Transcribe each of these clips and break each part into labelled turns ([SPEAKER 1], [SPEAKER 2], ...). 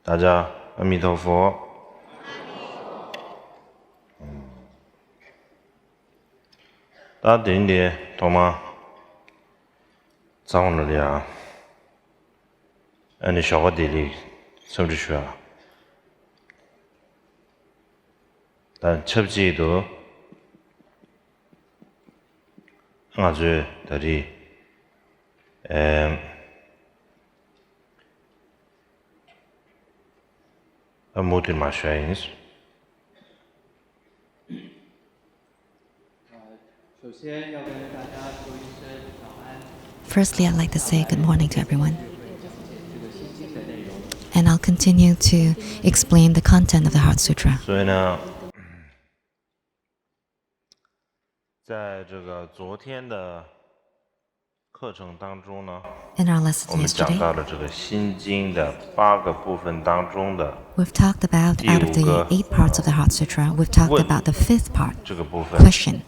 [SPEAKER 1] 大家阿弥陀佛。大家点点懂吗？脏了呀，你小个地里收着去啊？但吃不记得，我这到底，moet u maar eens.
[SPEAKER 2] Firstly, I'd like to say good morning to everyone. And I'll continue to explain the content of the Heart Sutra.
[SPEAKER 1] 所以呢，在这个昨天的课程当中呢，
[SPEAKER 2] In our
[SPEAKER 1] 我
[SPEAKER 2] lesson
[SPEAKER 1] 们讲
[SPEAKER 2] yesterday,
[SPEAKER 1] 到了这个心经的8个部分当中的
[SPEAKER 2] we've talked about, out of the 8 parts of the Heart Sutra, we've talked about the 5th part,
[SPEAKER 1] 这个部分，
[SPEAKER 2] question.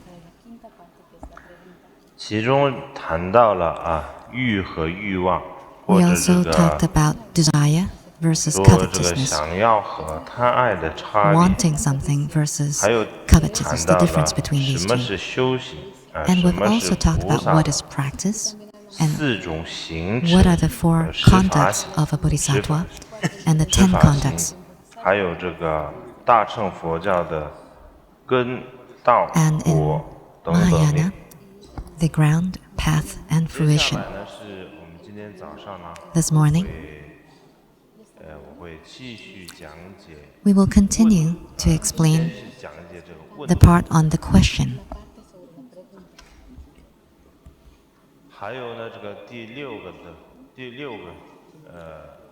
[SPEAKER 1] 其中谈到了欲和欲望，或
[SPEAKER 2] We
[SPEAKER 1] 者
[SPEAKER 2] also
[SPEAKER 1] 这
[SPEAKER 2] talked
[SPEAKER 1] 个
[SPEAKER 2] about desire versus
[SPEAKER 1] 说这个
[SPEAKER 2] covetousness,
[SPEAKER 1] 想要和贪爱的差别，
[SPEAKER 2] wanting something versus
[SPEAKER 1] 还有
[SPEAKER 2] covetousness,
[SPEAKER 1] 谈
[SPEAKER 2] the
[SPEAKER 1] 到
[SPEAKER 2] difference
[SPEAKER 1] 了
[SPEAKER 2] between
[SPEAKER 1] 什
[SPEAKER 2] these
[SPEAKER 1] 么
[SPEAKER 2] two.
[SPEAKER 1] 是修行，
[SPEAKER 2] And
[SPEAKER 1] 什
[SPEAKER 2] we've
[SPEAKER 1] 么
[SPEAKER 2] also
[SPEAKER 1] 是
[SPEAKER 2] talked
[SPEAKER 1] 菩
[SPEAKER 2] about
[SPEAKER 1] 萨
[SPEAKER 2] what is practice and
[SPEAKER 1] 4种行
[SPEAKER 2] what
[SPEAKER 1] 持
[SPEAKER 2] are the 4
[SPEAKER 1] 和十法
[SPEAKER 2] conducts
[SPEAKER 1] 行
[SPEAKER 2] of a bodhisattva and the
[SPEAKER 1] 十
[SPEAKER 2] 10
[SPEAKER 1] 法
[SPEAKER 2] conducts.
[SPEAKER 1] 行，还有这个大乘佛教的根、道、
[SPEAKER 2] And in
[SPEAKER 1] 果等等
[SPEAKER 2] Mahayana, the ground, path, and
[SPEAKER 1] 接下
[SPEAKER 2] fruition.
[SPEAKER 1] 来呢，是我们今天早上呢，
[SPEAKER 2] This morning,
[SPEAKER 1] 我会继续讲解，
[SPEAKER 2] we will continue to
[SPEAKER 1] 先
[SPEAKER 2] explain
[SPEAKER 1] 是讲解这个问
[SPEAKER 2] the
[SPEAKER 1] 题，
[SPEAKER 2] part on the question.
[SPEAKER 1] 还有呢，这个第六个，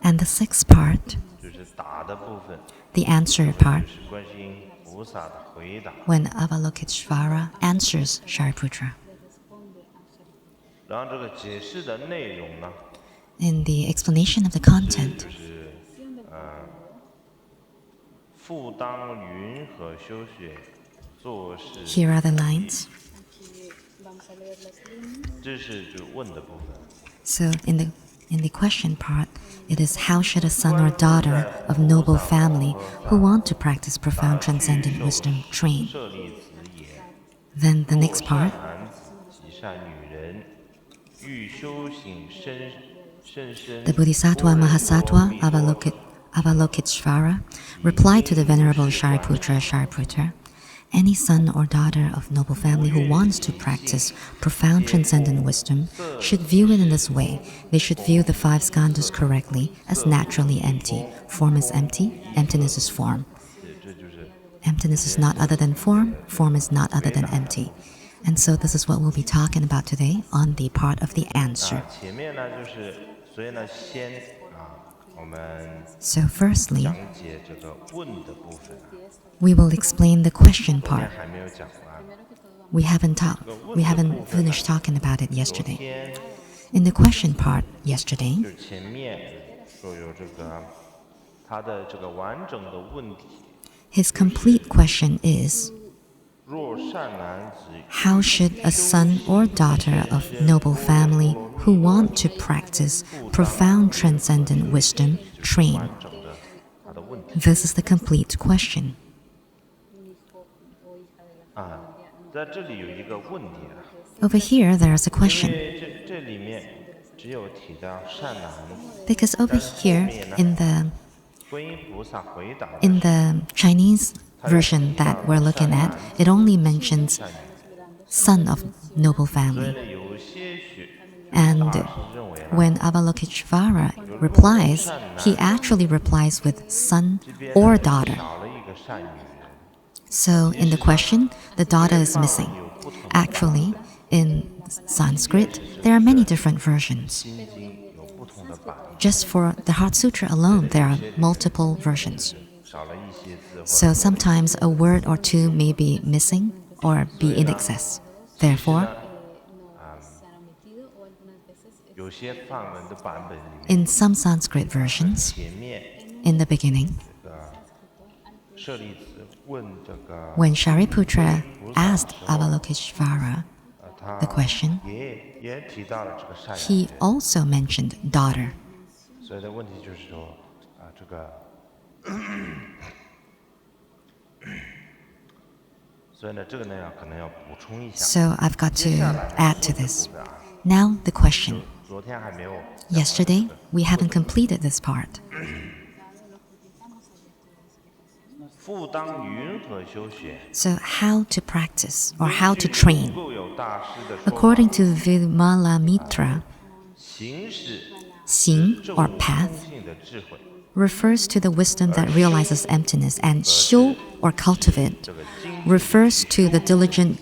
[SPEAKER 2] And the 6th part,
[SPEAKER 1] 就是答的部分，
[SPEAKER 2] the answer part,
[SPEAKER 1] 是观世音菩萨的回答。
[SPEAKER 2] when Avalokiteshvara answers Shariputra.
[SPEAKER 1] 然后这个解释的内容呢，
[SPEAKER 2] In the explanation of the content,
[SPEAKER 1] 就是复当云何修学，做事，
[SPEAKER 2] here are the lines.
[SPEAKER 1] 这是就问的部分。
[SPEAKER 2] So in the question part, it is how should a son or daughter of noble family who want to practice profound transcendent wisdom train?
[SPEAKER 1] 舍利子也，
[SPEAKER 2] Then the next
[SPEAKER 1] 善
[SPEAKER 2] part,
[SPEAKER 1] 男子及善女人，欲修行甚深。
[SPEAKER 2] the Bodhisattva Mahasattva Avalokiteshvara replied to the Venerable Shariputra, any son or daughter of noble family who wants to practice profound transcendent wisdom should view it in this way. They should view the 5 skandhas correctly as naturally empty. Form is empty, emptiness is form.
[SPEAKER 1] 这就是
[SPEAKER 2] Emptiness is not other than form, form is not other than empty. And so this is what we'll be talking about today on the part of the answer.
[SPEAKER 1] 前面呢就是，所以呢先我们
[SPEAKER 2] So firstly,
[SPEAKER 1] 讲解这个问的部分，
[SPEAKER 2] we will explain the question
[SPEAKER 1] 昨天
[SPEAKER 2] part.
[SPEAKER 1] 还没有讲完。
[SPEAKER 2] We haven't finished talking about it
[SPEAKER 1] 昨
[SPEAKER 2] yesterday.
[SPEAKER 1] 天
[SPEAKER 2] In the question part yesterday,
[SPEAKER 1] 就是前面说有这个他的这个完整的问题，
[SPEAKER 2] his complete question is,
[SPEAKER 1] 若善男子
[SPEAKER 2] how should a son or daughter of noble family who want to practice profound transcendent wisdom train?
[SPEAKER 1] 完整的他的问题
[SPEAKER 2] This is the complete question.
[SPEAKER 1] 在这里有一个问题
[SPEAKER 2] Over here, there is a
[SPEAKER 1] 因
[SPEAKER 2] question.
[SPEAKER 1] 为这里面只有提到善男子，
[SPEAKER 2] Because over here, in the
[SPEAKER 1] 观音菩萨回答的
[SPEAKER 2] in the Chinese version that we're looking at, it only mentions son of noble
[SPEAKER 1] 所以
[SPEAKER 2] family.
[SPEAKER 1] 呢，有些
[SPEAKER 2] And
[SPEAKER 1] 大师认为
[SPEAKER 2] when Avalokiteshvara replies, he actually replies with son
[SPEAKER 1] 这边
[SPEAKER 2] or daughter.
[SPEAKER 1] 少了一个善女人，
[SPEAKER 2] So in the question, the daughter is missing.
[SPEAKER 1] 有不同的
[SPEAKER 2] Actually, in Sanskrit, there are many different versions.
[SPEAKER 1] 心经有不同的版本，
[SPEAKER 2] Just for the Heart Sutra alone, there are multiple versions.
[SPEAKER 1] 少了一些字或者
[SPEAKER 2] So sometimes a word or two may be missing or be in excess. Therefore,
[SPEAKER 1] 有些梵文的版本里面，
[SPEAKER 2] in some Sanskrit versions,
[SPEAKER 1] 前面
[SPEAKER 2] in the beginning,
[SPEAKER 1] 舍利子问这个
[SPEAKER 2] when Shariputra asked Avalokiteshvara
[SPEAKER 1] 他
[SPEAKER 2] the question,
[SPEAKER 1] 也提到了这个善女
[SPEAKER 2] he
[SPEAKER 1] 人，
[SPEAKER 2] also mentioned daughter.
[SPEAKER 1] 所以的问题就是说这个所以呢，这个呢可能要补充一下。
[SPEAKER 2] So I've got
[SPEAKER 1] 接
[SPEAKER 2] to
[SPEAKER 1] 下来
[SPEAKER 2] add to
[SPEAKER 1] 后面
[SPEAKER 2] this.
[SPEAKER 1] 部分啊，
[SPEAKER 2] Now the question.
[SPEAKER 1] 昨天还没有
[SPEAKER 2] Yesterday, we haven't completed this part.
[SPEAKER 1] 复当云何修学？
[SPEAKER 2] So how to practice or how to train?
[SPEAKER 1] 故有大师的说法，
[SPEAKER 2] According to Vimala Mitra,
[SPEAKER 1] 行是
[SPEAKER 2] Xing
[SPEAKER 1] 宙
[SPEAKER 2] or
[SPEAKER 1] 空
[SPEAKER 2] path
[SPEAKER 1] 性的智慧，
[SPEAKER 2] refers to the wisdom that realizes emptiness, and xiu or cultivate
[SPEAKER 1] 这个精。
[SPEAKER 2] refers to the diligent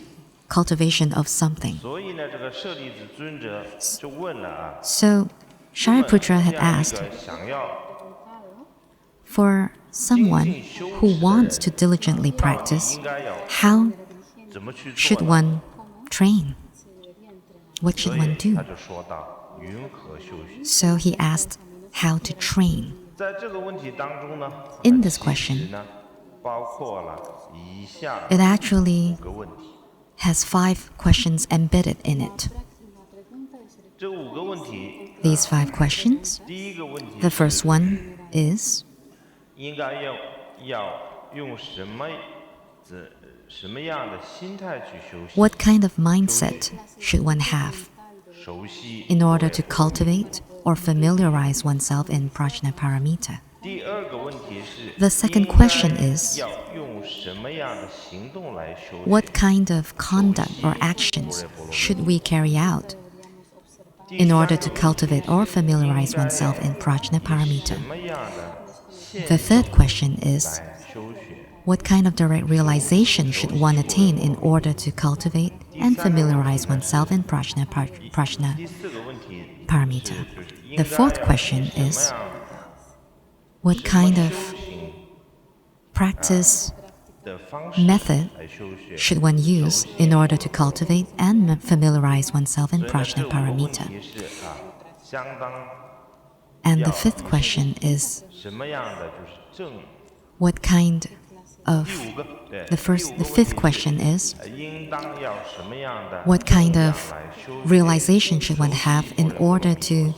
[SPEAKER 2] cultivation of something.
[SPEAKER 1] 所以呢，这个舍利子尊者就问了啊，
[SPEAKER 2] So
[SPEAKER 1] 问
[SPEAKER 2] Shariputra
[SPEAKER 1] 这
[SPEAKER 2] had
[SPEAKER 1] 样一
[SPEAKER 2] asked,
[SPEAKER 1] 个想要
[SPEAKER 2] for someone who wants to diligently
[SPEAKER 1] 到底
[SPEAKER 2] practice,
[SPEAKER 1] 应该要
[SPEAKER 2] how
[SPEAKER 1] 怎么去
[SPEAKER 2] should
[SPEAKER 1] 做呢？
[SPEAKER 2] one train? What
[SPEAKER 1] 所
[SPEAKER 2] should
[SPEAKER 1] 以
[SPEAKER 2] one do?
[SPEAKER 1] 他就说到云何修学。
[SPEAKER 2] So he asked how to train.
[SPEAKER 1] 在这个问题当中呢，
[SPEAKER 2] In this
[SPEAKER 1] 其
[SPEAKER 2] question
[SPEAKER 1] 实呢包括了以下
[SPEAKER 2] It actually
[SPEAKER 1] 5个问题。
[SPEAKER 2] has 5 questions embedded in it.
[SPEAKER 1] 这5个问题，
[SPEAKER 2] These 5 questions.
[SPEAKER 1] 第一个问题
[SPEAKER 2] The
[SPEAKER 1] 是
[SPEAKER 2] first one is,
[SPEAKER 1] 应该要用什么样的心态去修行？
[SPEAKER 2] what kind of mindset should one have
[SPEAKER 1] 熟悉
[SPEAKER 2] in order to cultivate or familiarize oneself in Prajnaparamita?
[SPEAKER 1] 第二个问题是
[SPEAKER 2] The second
[SPEAKER 1] 应该
[SPEAKER 2] question is,
[SPEAKER 1] 要用什么样的行动来修行？
[SPEAKER 2] what kind of conduct or actions should we carry out
[SPEAKER 1] 第
[SPEAKER 2] in
[SPEAKER 1] 三
[SPEAKER 2] order
[SPEAKER 1] 个
[SPEAKER 2] to
[SPEAKER 1] 问题
[SPEAKER 2] cultivate or
[SPEAKER 1] 应
[SPEAKER 2] familiarize
[SPEAKER 1] 该
[SPEAKER 2] oneself in
[SPEAKER 1] 什
[SPEAKER 2] Prajnaparamita?
[SPEAKER 1] 么样的现
[SPEAKER 2] The
[SPEAKER 1] 象
[SPEAKER 2] third question is,
[SPEAKER 1] 来修学？
[SPEAKER 2] what kind of direct realization should one attain in order to cultivate and familiarize oneself in Prajna
[SPEAKER 1] 第四个问题
[SPEAKER 2] Paramita?
[SPEAKER 1] 就是应
[SPEAKER 2] The
[SPEAKER 1] 该
[SPEAKER 2] fourth
[SPEAKER 1] 要
[SPEAKER 2] question
[SPEAKER 1] 什么
[SPEAKER 2] is,
[SPEAKER 1] 样
[SPEAKER 2] what
[SPEAKER 1] 什么
[SPEAKER 2] kind
[SPEAKER 1] 修
[SPEAKER 2] of
[SPEAKER 1] 行
[SPEAKER 2] practice
[SPEAKER 1] 的方式
[SPEAKER 2] method
[SPEAKER 1] 来修学？
[SPEAKER 2] should one use in order to cultivate and familiarize oneself in
[SPEAKER 1] 所以呢，这
[SPEAKER 2] Prajna
[SPEAKER 1] 5个问
[SPEAKER 2] Paramita?
[SPEAKER 1] 题是相当
[SPEAKER 2] And the fifth question is,
[SPEAKER 1] 什么样的就是正。
[SPEAKER 2] what kind
[SPEAKER 1] 第
[SPEAKER 2] of
[SPEAKER 1] 5个，对，
[SPEAKER 2] the
[SPEAKER 1] 第
[SPEAKER 2] first,
[SPEAKER 1] 5
[SPEAKER 2] the
[SPEAKER 1] 个问
[SPEAKER 2] fifth
[SPEAKER 1] 题
[SPEAKER 2] question is,
[SPEAKER 1] 应当要什么样的
[SPEAKER 2] what kind
[SPEAKER 1] 力量
[SPEAKER 2] of
[SPEAKER 1] 来修学
[SPEAKER 2] realization should one have in order to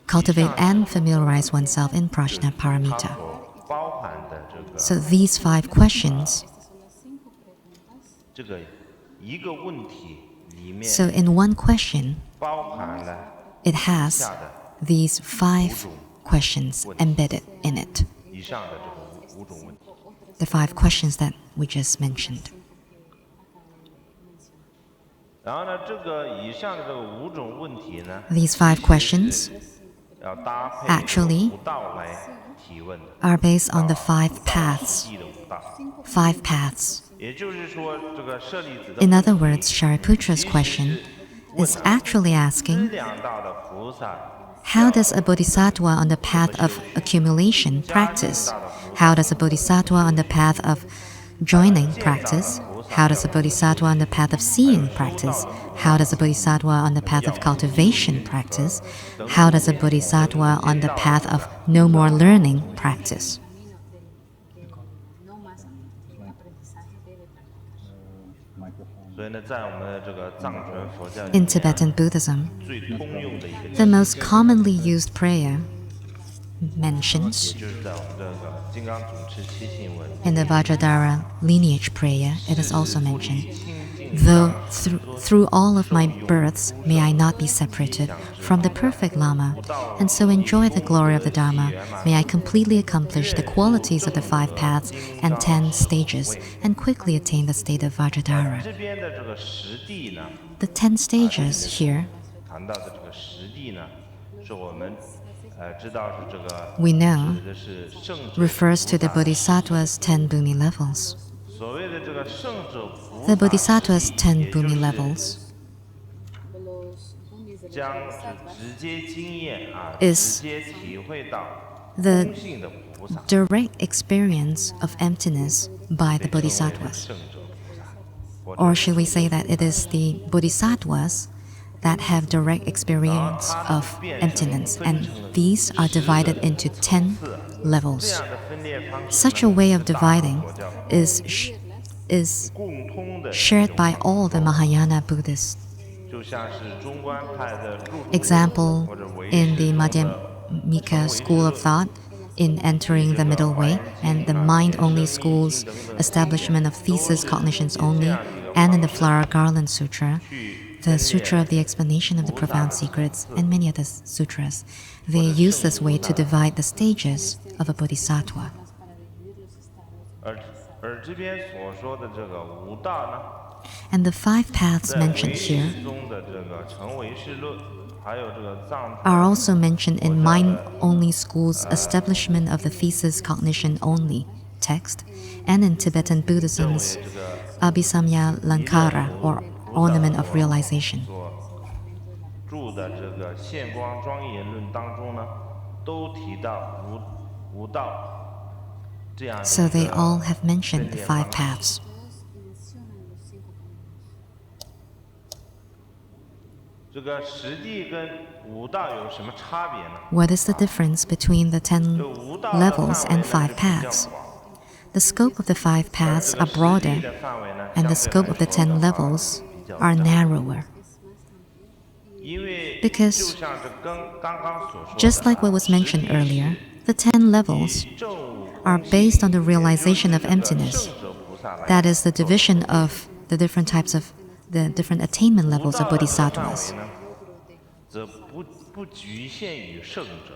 [SPEAKER 2] cultivate and familiarize oneself in Prajna
[SPEAKER 1] 它
[SPEAKER 2] Paramita?
[SPEAKER 1] 所包含的这个
[SPEAKER 2] So these 5 questions,
[SPEAKER 1] 这个一个问题里面
[SPEAKER 2] so in one question,
[SPEAKER 1] 包含了
[SPEAKER 2] it
[SPEAKER 1] 以
[SPEAKER 2] has
[SPEAKER 1] 下的
[SPEAKER 2] these 5 questions embedded in it.
[SPEAKER 1] 以上的这个5种问题。
[SPEAKER 2] The 5 questions that we just mentioned.
[SPEAKER 1] 然后呢，这个以上的这个5种问题呢，
[SPEAKER 2] These 5 questions
[SPEAKER 1] 要搭配
[SPEAKER 2] Actually
[SPEAKER 1] 5道来提问的，
[SPEAKER 2] are based on the 5 paths.
[SPEAKER 1] 地的5道。
[SPEAKER 2] 5 paths.
[SPEAKER 1] 也就是说，这个舍利子的
[SPEAKER 2] In other words, Shariputra's question is actually
[SPEAKER 1] 资
[SPEAKER 2] asking,
[SPEAKER 1] 粮道的菩萨
[SPEAKER 2] how does a bodhisattva on the path of accumulation practice? How does a bodhisattva on the path of joining practice? How does a bodhisattva on the path of seeing practice? How does a bodhisattva on the path of cultivation practice? How does a bodhisattva on the path of no more learning practice?
[SPEAKER 1] 所以呢，在我们的这个藏传佛教里
[SPEAKER 2] In
[SPEAKER 1] 面，
[SPEAKER 2] Tibetan Buddhism,
[SPEAKER 1] 最通用的一个
[SPEAKER 2] the most commonly used prayer mentions
[SPEAKER 1] 也就是在我们这个金刚总持七信文
[SPEAKER 2] in the Vajradhara lineage prayer, it is also
[SPEAKER 1] 不
[SPEAKER 2] mentioned,
[SPEAKER 1] 离清净
[SPEAKER 2] though through all of my births may I not be separated from the perfect Lama, and so enjoy the glory of the Dharma, may I completely accomplish the qualities of the 5 paths and 10 stages, and quickly attain the state of Vajradhara.
[SPEAKER 1] 这边的这个实地呢，
[SPEAKER 2] The 10 stages here
[SPEAKER 1] 谈到的这个实地呢，是我们知道是这个
[SPEAKER 2] we know
[SPEAKER 1] 指的是圣者
[SPEAKER 2] refers to the
[SPEAKER 1] 菩萨
[SPEAKER 2] Bodhisattva's 10 Bhumi levels.
[SPEAKER 1] 所谓的这个圣者菩
[SPEAKER 2] The
[SPEAKER 1] 萨
[SPEAKER 2] Bodhisattva's 10
[SPEAKER 1] 也就
[SPEAKER 2] Bhumi
[SPEAKER 1] 是
[SPEAKER 2] levels
[SPEAKER 1] 将直接经验啊，
[SPEAKER 2] is
[SPEAKER 1] 直接体会到
[SPEAKER 2] the
[SPEAKER 1] 空性的菩萨，
[SPEAKER 2] direct experience of emptiness by the
[SPEAKER 1] 被称为
[SPEAKER 2] Bodhisattvas.
[SPEAKER 1] 圣者菩萨。或者
[SPEAKER 2] Or should we say that it is the Bodhisattvas that have direct experience of emptiness, and these are divided into 10
[SPEAKER 1] 这
[SPEAKER 2] levels.
[SPEAKER 1] 样的分裂方式
[SPEAKER 2] Such a way of dividing
[SPEAKER 1] 佛教
[SPEAKER 2] is
[SPEAKER 1] 共通的
[SPEAKER 2] shared by all the Mahayana Buddhists.
[SPEAKER 1] 就像是中观派的入土
[SPEAKER 2] Example
[SPEAKER 1] 或者唯
[SPEAKER 2] in
[SPEAKER 1] 识
[SPEAKER 2] the
[SPEAKER 1] 宗的
[SPEAKER 2] Madhyamika school of thought in entering the middle way, and the mind-only schools, establishment of thesis cognitions only, and in the Flower Garland Sutra, the Sutra of the Explanation of the Profound Secrets, and many other sutras, they use this way to divide the stages of a bodhisattva.
[SPEAKER 1] 而这边所说的这个五道呢，
[SPEAKER 2] And the 5 paths
[SPEAKER 1] 在
[SPEAKER 2] mentioned
[SPEAKER 1] 唯
[SPEAKER 2] here
[SPEAKER 1] 识中的这个成唯识论，还有这个藏
[SPEAKER 2] are also mentioned in mind-only schools' establishment of the thesis cognition only text, and in Tibetan Buddhism's Abhisamya Lankara, or ornament of realization.
[SPEAKER 1] 所著的这个现光庄严论当中呢，都提到无道这样的
[SPEAKER 2] So
[SPEAKER 1] 一
[SPEAKER 2] they
[SPEAKER 1] 个
[SPEAKER 2] all have mentioned
[SPEAKER 1] 分
[SPEAKER 2] the
[SPEAKER 1] 裂
[SPEAKER 2] 5
[SPEAKER 1] 方式
[SPEAKER 2] paths.
[SPEAKER 1] 这个实际跟五道有什么差别呢？
[SPEAKER 2] What is the difference between the 10
[SPEAKER 1] 这五道的
[SPEAKER 2] levels
[SPEAKER 1] 范围
[SPEAKER 2] and
[SPEAKER 1] 呢是
[SPEAKER 2] 5
[SPEAKER 1] 比较
[SPEAKER 2] paths?
[SPEAKER 1] 广，
[SPEAKER 2] The scope of the 5 paths
[SPEAKER 1] 这
[SPEAKER 2] are
[SPEAKER 1] 个实际
[SPEAKER 2] broader,
[SPEAKER 1] 的范围呢
[SPEAKER 2] and the
[SPEAKER 1] 相对
[SPEAKER 2] scope of the
[SPEAKER 1] 来说
[SPEAKER 2] 10
[SPEAKER 1] 的话
[SPEAKER 2] levels
[SPEAKER 1] 比较
[SPEAKER 2] are
[SPEAKER 1] 窄
[SPEAKER 2] narrower.
[SPEAKER 1] 因为
[SPEAKER 2] Because
[SPEAKER 1] 就像这刚刚所说的
[SPEAKER 2] Just like what was mentioned earlier, the 10 levels
[SPEAKER 1] 以正悟
[SPEAKER 2] are
[SPEAKER 1] 空性
[SPEAKER 2] based on the
[SPEAKER 1] 也就是
[SPEAKER 2] realization of
[SPEAKER 1] 这个
[SPEAKER 2] emptiness.
[SPEAKER 1] 圣者菩萨来
[SPEAKER 2] That is the division of the different types of the different attainment
[SPEAKER 1] 无
[SPEAKER 2] levels
[SPEAKER 1] 道
[SPEAKER 2] of
[SPEAKER 1] 的这个范
[SPEAKER 2] bodhisattvas.
[SPEAKER 1] 围呢，则不局限于圣者。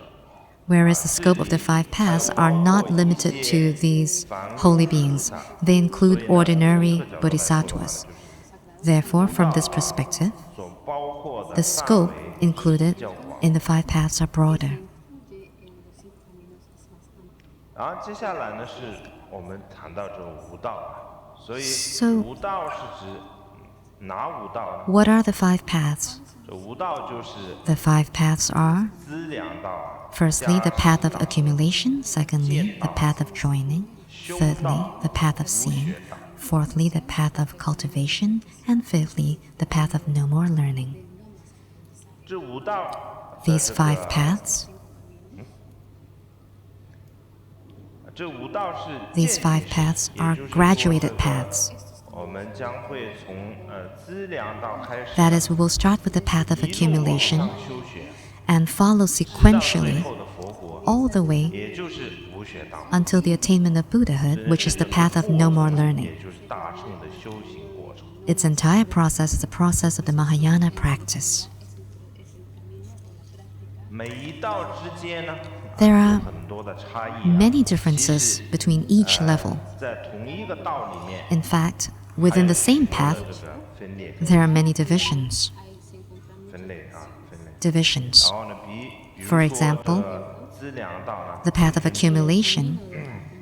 [SPEAKER 2] Whereas the scope of the 5 paths are not limited to these holy beings, they include ordinary bodhisattvas. Therefore, from this perspective,
[SPEAKER 1] 所包括的
[SPEAKER 2] the
[SPEAKER 1] 范
[SPEAKER 2] scope
[SPEAKER 1] 围
[SPEAKER 2] included
[SPEAKER 1] 比较广。
[SPEAKER 2] in the 5 paths are broader.
[SPEAKER 1] 然后接下来呢，是我们谈到这个无道啊，所以
[SPEAKER 2] So-
[SPEAKER 1] 无道是指哪五道呢？
[SPEAKER 2] What are the 5 paths?
[SPEAKER 1] 这无道就是
[SPEAKER 2] The 5 paths are
[SPEAKER 1] 资粮道，
[SPEAKER 2] firstly, the
[SPEAKER 1] 加
[SPEAKER 2] path
[SPEAKER 1] 持
[SPEAKER 2] of
[SPEAKER 1] 道
[SPEAKER 2] accumulation, secondly, the path of joining, thirdly, the path of seeing, fourthly, the path of cultivation, and fifthly, the path of no more learning.
[SPEAKER 1] 这五道的
[SPEAKER 2] These
[SPEAKER 1] 这
[SPEAKER 2] 5
[SPEAKER 1] 个
[SPEAKER 2] paths,
[SPEAKER 1] 这五道是
[SPEAKER 2] these
[SPEAKER 1] 渐
[SPEAKER 2] 5
[SPEAKER 1] 进式
[SPEAKER 2] paths
[SPEAKER 1] 也
[SPEAKER 2] are
[SPEAKER 1] 就是说
[SPEAKER 2] graduated
[SPEAKER 1] 这个
[SPEAKER 2] paths.
[SPEAKER 1] 我们将会从资粮道开始，
[SPEAKER 2] That is, we will start with the path of
[SPEAKER 1] 一路往
[SPEAKER 2] accumulation
[SPEAKER 1] 上修学，
[SPEAKER 2] and follow
[SPEAKER 1] 直到最
[SPEAKER 2] sequentially
[SPEAKER 1] 后的佛国，
[SPEAKER 2] all the way
[SPEAKER 1] 也就是无学道，
[SPEAKER 2] until the attainment of Buddhahood, which is the path of no more learning.
[SPEAKER 1] 也就是大乘的修行过程。
[SPEAKER 2] Its entire process is the process of the Mahayana practice.
[SPEAKER 1] 每一道之间呢，
[SPEAKER 2] There
[SPEAKER 1] 有
[SPEAKER 2] are
[SPEAKER 1] 很多的差异啊。
[SPEAKER 2] many
[SPEAKER 1] 其
[SPEAKER 2] differences
[SPEAKER 1] 实
[SPEAKER 2] between each level.
[SPEAKER 1] 在同一个道里面，
[SPEAKER 2] In fact, within the same
[SPEAKER 1] 还
[SPEAKER 2] path,
[SPEAKER 1] 有这个分裂
[SPEAKER 2] there are many divisions.
[SPEAKER 1] 分类啊分类。
[SPEAKER 2] Divisions.
[SPEAKER 1] 然后呢，比如
[SPEAKER 2] For
[SPEAKER 1] 说
[SPEAKER 2] example,
[SPEAKER 1] 这个资粮道呢，
[SPEAKER 2] The path of accumulation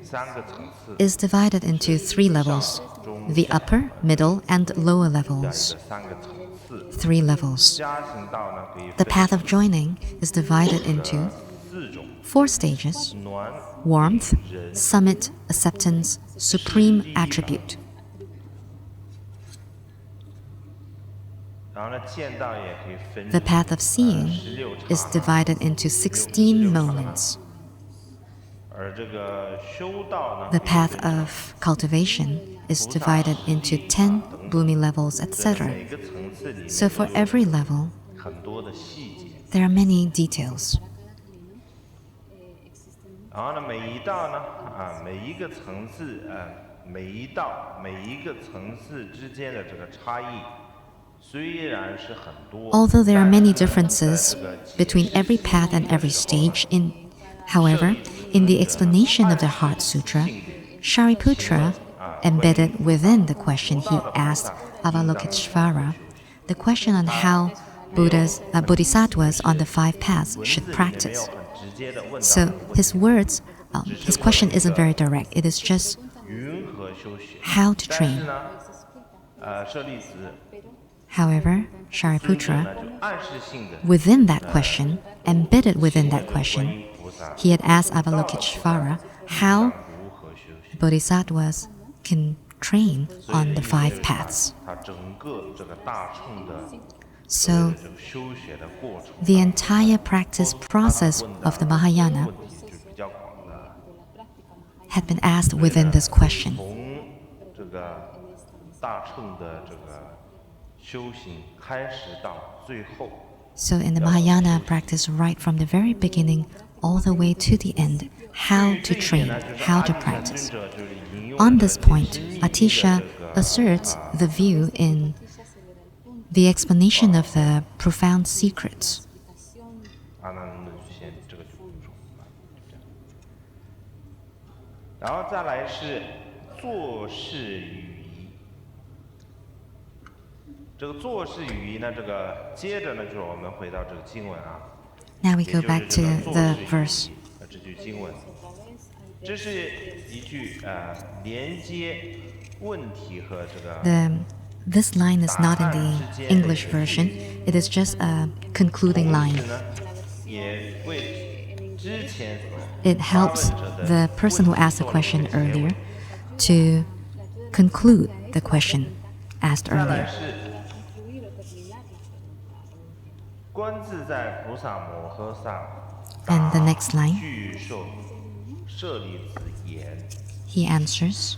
[SPEAKER 1] 3个层次，
[SPEAKER 2] is divided into 3 levels: the upper, middle, and lower
[SPEAKER 1] 这
[SPEAKER 2] levels.
[SPEAKER 1] 3个层次。
[SPEAKER 2] 3 levels.
[SPEAKER 1] 加行道呢，可以
[SPEAKER 2] The
[SPEAKER 1] 分
[SPEAKER 2] path of joining is divided into
[SPEAKER 1] 4种：
[SPEAKER 2] 4 stages:
[SPEAKER 1] 暖、
[SPEAKER 2] warmth, summit, acceptance, supreme attribute.
[SPEAKER 1] 然后呢，见道也可以分
[SPEAKER 2] The path of seeing
[SPEAKER 1] 16
[SPEAKER 2] is
[SPEAKER 1] 刹那，
[SPEAKER 2] divided into 16 moments.
[SPEAKER 1] 而这个修道呢，
[SPEAKER 2] The path of cultivation is divided into 10 bhumi levels,
[SPEAKER 1] 在
[SPEAKER 2] etc.
[SPEAKER 1] 每个层次里面
[SPEAKER 2] So for every level,
[SPEAKER 1] 很多的细节。
[SPEAKER 2] there are many details.
[SPEAKER 1] 然后呢，每一道呢，每一个层次，每一道每一个层次之间的这个差异，虽然是很多
[SPEAKER 2] Although there are many
[SPEAKER 1] 但是呢
[SPEAKER 2] differences
[SPEAKER 1] 在这个
[SPEAKER 2] between every path and every stage, however, in the explanation of the Heart Sutra, Shariputra embedded within the question he asked Avalokiteshvara, the question on how bodhisattvas on the 5 paths
[SPEAKER 1] 文
[SPEAKER 2] should
[SPEAKER 1] 字里面没有
[SPEAKER 2] practice.
[SPEAKER 1] 很直接的问到
[SPEAKER 2] So
[SPEAKER 1] 这个问题
[SPEAKER 2] his words, his question isn't very direct. It is just
[SPEAKER 1] 云何修学？
[SPEAKER 2] how to
[SPEAKER 1] 但是
[SPEAKER 2] train.
[SPEAKER 1] 呢，舍利子
[SPEAKER 2] However,
[SPEAKER 1] 尊者
[SPEAKER 2] Shariputra,
[SPEAKER 1] 呢就暗示性的
[SPEAKER 2] within that question, embedded within that
[SPEAKER 1] 观
[SPEAKER 2] question,
[SPEAKER 1] 音菩萨
[SPEAKER 2] he had asked Avalokiteshvara how
[SPEAKER 1] 如何修学？
[SPEAKER 2] bodhisattvas can train
[SPEAKER 1] 所以
[SPEAKER 2] on
[SPEAKER 1] 呢
[SPEAKER 2] the
[SPEAKER 1] 你可以
[SPEAKER 2] 5
[SPEAKER 1] 看
[SPEAKER 2] paths.
[SPEAKER 1] 它整个这个大乘的
[SPEAKER 2] So
[SPEAKER 1] 这个修学的过程，
[SPEAKER 2] the entire practice process of the Mahayana
[SPEAKER 1] 问题就比较广的。
[SPEAKER 2] had been asked within this question.
[SPEAKER 1] 从这个大乘的这个修行开始到最后，
[SPEAKER 2] So in the Mahayana practice, right from the very beginning all the way to the end, how to train,
[SPEAKER 1] 这一点呢，就是
[SPEAKER 2] how to
[SPEAKER 1] 阿底
[SPEAKER 2] practice.
[SPEAKER 1] 尊者就是引用
[SPEAKER 2] On
[SPEAKER 1] 的
[SPEAKER 2] this point,
[SPEAKER 1] 这些
[SPEAKER 2] Atisha
[SPEAKER 1] 这个
[SPEAKER 2] asserts the view in the explanation of the profound secrets.
[SPEAKER 1] 那就先这个就不说这样。然后再来是做事语仪。这个做事语仪呢，这个接着呢，就是我们回到这个经文啊，
[SPEAKER 2] Now we
[SPEAKER 1] 也
[SPEAKER 2] go
[SPEAKER 1] 就
[SPEAKER 2] back
[SPEAKER 1] 是
[SPEAKER 2] to
[SPEAKER 1] 这个做
[SPEAKER 2] the
[SPEAKER 1] 事语
[SPEAKER 2] verse.
[SPEAKER 1] 仪这句经文。这是一句连接问题和这个
[SPEAKER 2] This line is not in the English version. It is just a concluding
[SPEAKER 1] 同
[SPEAKER 2] line.
[SPEAKER 1] 时呢，也为之前
[SPEAKER 2] It helps the person who asked the question earlier to conclude the question asked
[SPEAKER 1] 再来
[SPEAKER 2] earlier.
[SPEAKER 1] 是观自在菩萨摩诃萨
[SPEAKER 2] And the next line,
[SPEAKER 1] 具受舍利子言。
[SPEAKER 2] he answers.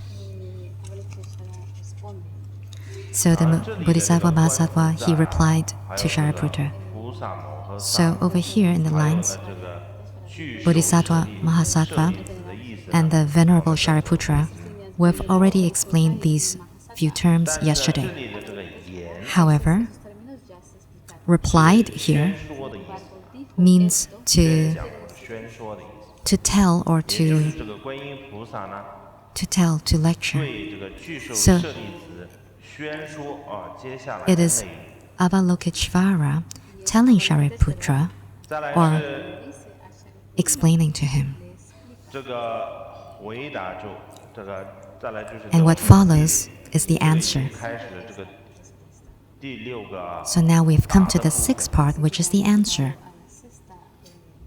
[SPEAKER 2] So the Bodhisattva Mahasattva, he replied to Shariputra.
[SPEAKER 1] 菩萨摩诃萨
[SPEAKER 2] So over here in the
[SPEAKER 1] 还有呢
[SPEAKER 2] lines,
[SPEAKER 1] 这个具受
[SPEAKER 2] Bodhisattva
[SPEAKER 1] 舍利
[SPEAKER 2] Mahasattva
[SPEAKER 1] 子的意思呢
[SPEAKER 2] and the Venerable Shariputra, we've already explained these few terms
[SPEAKER 1] 但是呢这
[SPEAKER 2] yesterday.
[SPEAKER 1] 里的这个言
[SPEAKER 2] However, replied here
[SPEAKER 1] 宣说的意思，
[SPEAKER 2] means to
[SPEAKER 1] 讲宣说的意思，
[SPEAKER 2] to tell or
[SPEAKER 1] 也就是
[SPEAKER 2] to
[SPEAKER 1] 这个观音菩萨呢，
[SPEAKER 2] to tell, to lecture.
[SPEAKER 1] 对这个具受
[SPEAKER 2] So-
[SPEAKER 1] 舍利子宣说接下来
[SPEAKER 2] It
[SPEAKER 1] 的
[SPEAKER 2] is
[SPEAKER 1] 内容。
[SPEAKER 2] Avalokiteshvara telling Shariputra
[SPEAKER 1] 再来
[SPEAKER 2] or
[SPEAKER 1] 是
[SPEAKER 2] explaining to him.
[SPEAKER 1] 这个回答就这个，再来就是
[SPEAKER 2] And what follows is the answer.
[SPEAKER 1] 开始的这个第六个。
[SPEAKER 2] So now we've come to the sixth part, which is the answer.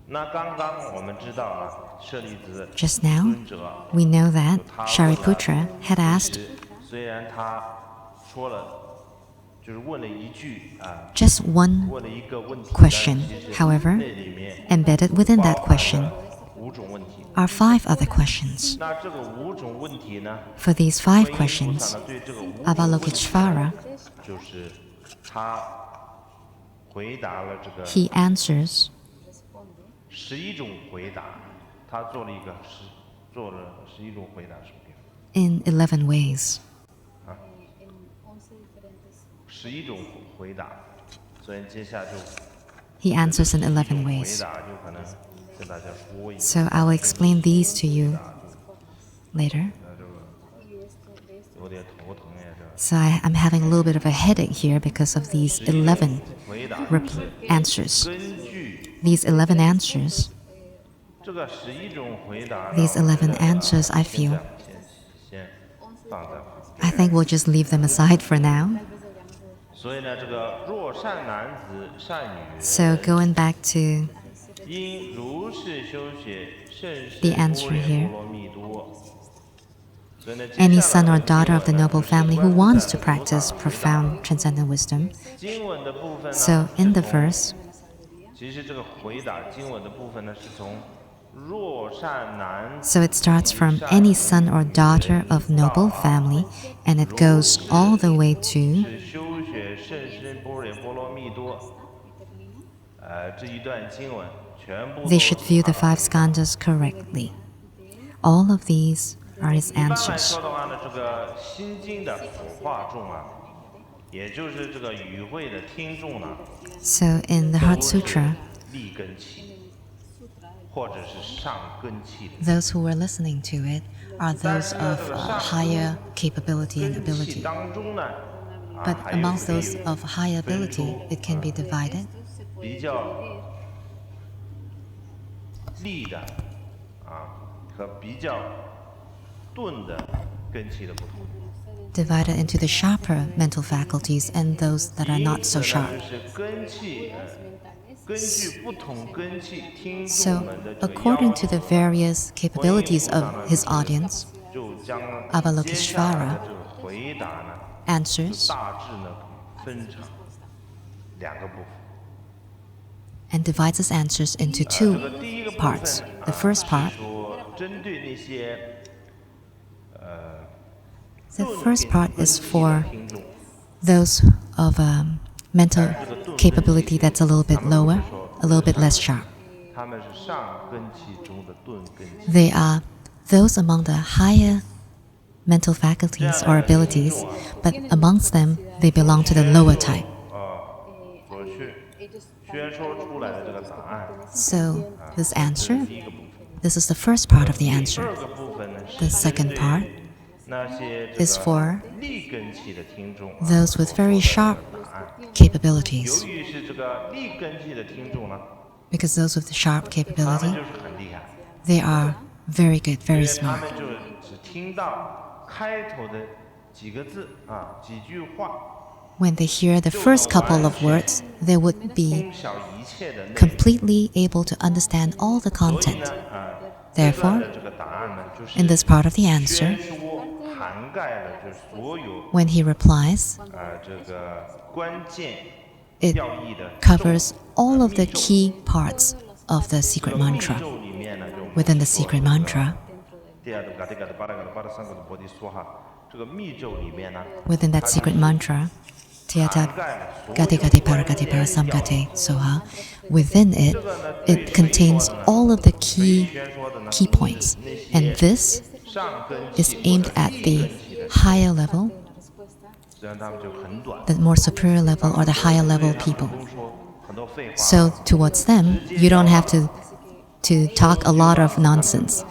[SPEAKER 1] 那刚刚我们知道啊，舍利子
[SPEAKER 2] Just now,
[SPEAKER 1] 尊者，
[SPEAKER 2] we know that Shariputra had
[SPEAKER 1] 其
[SPEAKER 2] asked
[SPEAKER 1] 实虽然他说了，就是问了一句
[SPEAKER 2] just one
[SPEAKER 1] 问了一个问题
[SPEAKER 2] question.
[SPEAKER 1] 但其实
[SPEAKER 2] However,
[SPEAKER 1] 那里面
[SPEAKER 2] embedded within that
[SPEAKER 1] 包含
[SPEAKER 2] question
[SPEAKER 1] 了5种问题。
[SPEAKER 2] are 5 other questions.
[SPEAKER 1] 那这个5种问题呢，
[SPEAKER 2] For these 5
[SPEAKER 1] 观音菩
[SPEAKER 2] questions,
[SPEAKER 1] 萨呢对这个5种问题
[SPEAKER 2] Avalokiteshvara,
[SPEAKER 1] 就是他回答了这个
[SPEAKER 2] he answers
[SPEAKER 1] 11种回答，他做了11种回答是不是？
[SPEAKER 2] in 11 ways.
[SPEAKER 1] 11种回答，所以接下来就
[SPEAKER 2] He answers in 11
[SPEAKER 1] 回
[SPEAKER 2] ways.
[SPEAKER 1] 答就可能跟大家说一下。
[SPEAKER 2] So I will explain these to you later.
[SPEAKER 1] 这个有点头疼呀，这
[SPEAKER 2] So I'm having a little bit of a headache here because of these 11
[SPEAKER 1] 回答
[SPEAKER 2] answers.
[SPEAKER 1] 根据
[SPEAKER 2] These 11 answers,
[SPEAKER 1] 这个11种回答呢，
[SPEAKER 2] these 11 answers, I
[SPEAKER 1] 先
[SPEAKER 2] feel,
[SPEAKER 1] 先放在旁边。
[SPEAKER 2] I think we'll just leave them aside for now.
[SPEAKER 1] 所以呢，这个若善男子、善女人，
[SPEAKER 2] So going back to
[SPEAKER 1] 因如是修学甚深
[SPEAKER 2] The
[SPEAKER 1] 般
[SPEAKER 2] answer
[SPEAKER 1] 若
[SPEAKER 2] here.
[SPEAKER 1] 波罗蜜多。所以呢，
[SPEAKER 2] any
[SPEAKER 1] 接
[SPEAKER 2] son
[SPEAKER 1] 下来
[SPEAKER 2] or
[SPEAKER 1] 的
[SPEAKER 2] daughter of the
[SPEAKER 1] 经文呢
[SPEAKER 2] noble
[SPEAKER 1] 是
[SPEAKER 2] family who
[SPEAKER 1] 关
[SPEAKER 2] wants
[SPEAKER 1] 在
[SPEAKER 2] to
[SPEAKER 1] 菩萨
[SPEAKER 2] practice
[SPEAKER 1] 回答
[SPEAKER 2] profound transcendent wisdom.
[SPEAKER 1] 经文的部分呢
[SPEAKER 2] So in the
[SPEAKER 1] 是从
[SPEAKER 2] verse,
[SPEAKER 1] 其实这个回答经文的部分呢，是从若善男子
[SPEAKER 2] so it starts from any son or daughter of noble family, and it goes all the way to
[SPEAKER 1] 是修学甚深般若波罗蜜多。这一段经文全部
[SPEAKER 2] they
[SPEAKER 1] 都
[SPEAKER 2] should
[SPEAKER 1] 是
[SPEAKER 2] view the
[SPEAKER 1] 他的
[SPEAKER 2] 5 skandhas correctly. All of these are his
[SPEAKER 1] 一般来
[SPEAKER 2] answers.
[SPEAKER 1] 说的话呢，这个心经的普化众啊，也就是这个与会的听众呢，
[SPEAKER 2] So in the Heart Sutra,
[SPEAKER 1] 立根器，或者是上根器的。
[SPEAKER 2] those who are listening to it are
[SPEAKER 1] 但
[SPEAKER 2] those
[SPEAKER 1] 是呢，这
[SPEAKER 2] of
[SPEAKER 1] 个上
[SPEAKER 2] higher capability and
[SPEAKER 1] 根器
[SPEAKER 2] ability.
[SPEAKER 1] 当中呢，
[SPEAKER 2] But
[SPEAKER 1] 还有
[SPEAKER 2] amongst
[SPEAKER 1] 可以
[SPEAKER 2] those of high ability, it can be divided
[SPEAKER 1] 比较利的和比较钝的根器的不同。
[SPEAKER 2] divided into the sharper mental faculties and those that are
[SPEAKER 1] 因
[SPEAKER 2] not
[SPEAKER 1] 此
[SPEAKER 2] so
[SPEAKER 1] 呢
[SPEAKER 2] sharp.
[SPEAKER 1] 就是根器，根据不同根器听众
[SPEAKER 2] So,
[SPEAKER 1] 们的这个
[SPEAKER 2] according
[SPEAKER 1] 要
[SPEAKER 2] to
[SPEAKER 1] 求
[SPEAKER 2] the various capabilities of his audience,
[SPEAKER 1] 就将
[SPEAKER 2] Avalokiteshvara
[SPEAKER 1] 接下来的这个回答呢，
[SPEAKER 2] answers
[SPEAKER 1] 大致呢分成2个部分。
[SPEAKER 2] and divides his answers into
[SPEAKER 1] 这
[SPEAKER 2] 2
[SPEAKER 1] 个第一个部
[SPEAKER 2] parts.
[SPEAKER 1] 分
[SPEAKER 2] The first part,
[SPEAKER 1] 是说针对那些
[SPEAKER 2] the first part is for
[SPEAKER 1] 听众，
[SPEAKER 2] those of mental capability that's a little bit lower, a little bit less sharp.
[SPEAKER 1] 他他们是上根器中的钝根器。
[SPEAKER 2] They are those among the higher mental faculties or abilities, but amongst them, they belong to the lower type.
[SPEAKER 1] 所宣说出来的这个答案，
[SPEAKER 2] So, this answer,
[SPEAKER 1] 第一个部分。
[SPEAKER 2] this is the first part of the
[SPEAKER 1] 第
[SPEAKER 2] answer.
[SPEAKER 1] 二个部分呢，
[SPEAKER 2] The
[SPEAKER 1] 是
[SPEAKER 2] second
[SPEAKER 1] 针
[SPEAKER 2] part
[SPEAKER 1] 对那些
[SPEAKER 2] is
[SPEAKER 1] 这
[SPEAKER 2] for
[SPEAKER 1] 个利根器的听众，
[SPEAKER 2] those with very sharp
[SPEAKER 1] 答案。
[SPEAKER 2] capabilities,
[SPEAKER 1] 由于是这个利根器的听众呢，
[SPEAKER 2] because those with sharp
[SPEAKER 1] 他们
[SPEAKER 2] capability,
[SPEAKER 1] 就是很厉害，
[SPEAKER 2] they are very good,
[SPEAKER 1] 因
[SPEAKER 2] very
[SPEAKER 1] 为他
[SPEAKER 2] smart.
[SPEAKER 1] 们就只听到开头的几个字几句话，
[SPEAKER 2] When they hear the first couple of words, they would be
[SPEAKER 1] 通晓一切的内容。
[SPEAKER 2] completely able to understand all the
[SPEAKER 1] 所以
[SPEAKER 2] content.
[SPEAKER 1] 呢，这段
[SPEAKER 2] Therefore,
[SPEAKER 1] 的这个答案呢，就是
[SPEAKER 2] in this part of the answer,
[SPEAKER 1] 宣说涵盖了就是所有
[SPEAKER 2] when he replies,
[SPEAKER 1] 这个关键
[SPEAKER 2] it
[SPEAKER 1] 要义的
[SPEAKER 2] covers all of the key parts of the secret
[SPEAKER 1] 密
[SPEAKER 2] mantra.
[SPEAKER 1] 咒里面呢，就
[SPEAKER 2] Within the secret mantra,
[SPEAKER 1] 第二个嘎的嘎的巴的嘎的巴的三个的波的说哈，这个密咒里面呢，
[SPEAKER 2] within that secret mantra,
[SPEAKER 1] 涵
[SPEAKER 2] Tiata
[SPEAKER 1] 盖了所有
[SPEAKER 2] Gati Gati Paragati Parasamgati Soha, within it, it contains all of the
[SPEAKER 1] 宣
[SPEAKER 2] key
[SPEAKER 1] 说的呢，
[SPEAKER 2] key points. And this
[SPEAKER 1] 上根
[SPEAKER 2] is
[SPEAKER 1] 器
[SPEAKER 2] aimed at the higher level,
[SPEAKER 1] 实际上他们就很短，
[SPEAKER 2] the more superior level or the higher level
[SPEAKER 1] 不
[SPEAKER 2] people.
[SPEAKER 1] 用说很多废话。
[SPEAKER 2] So towards them, you don't have to talk a lot of nonsense.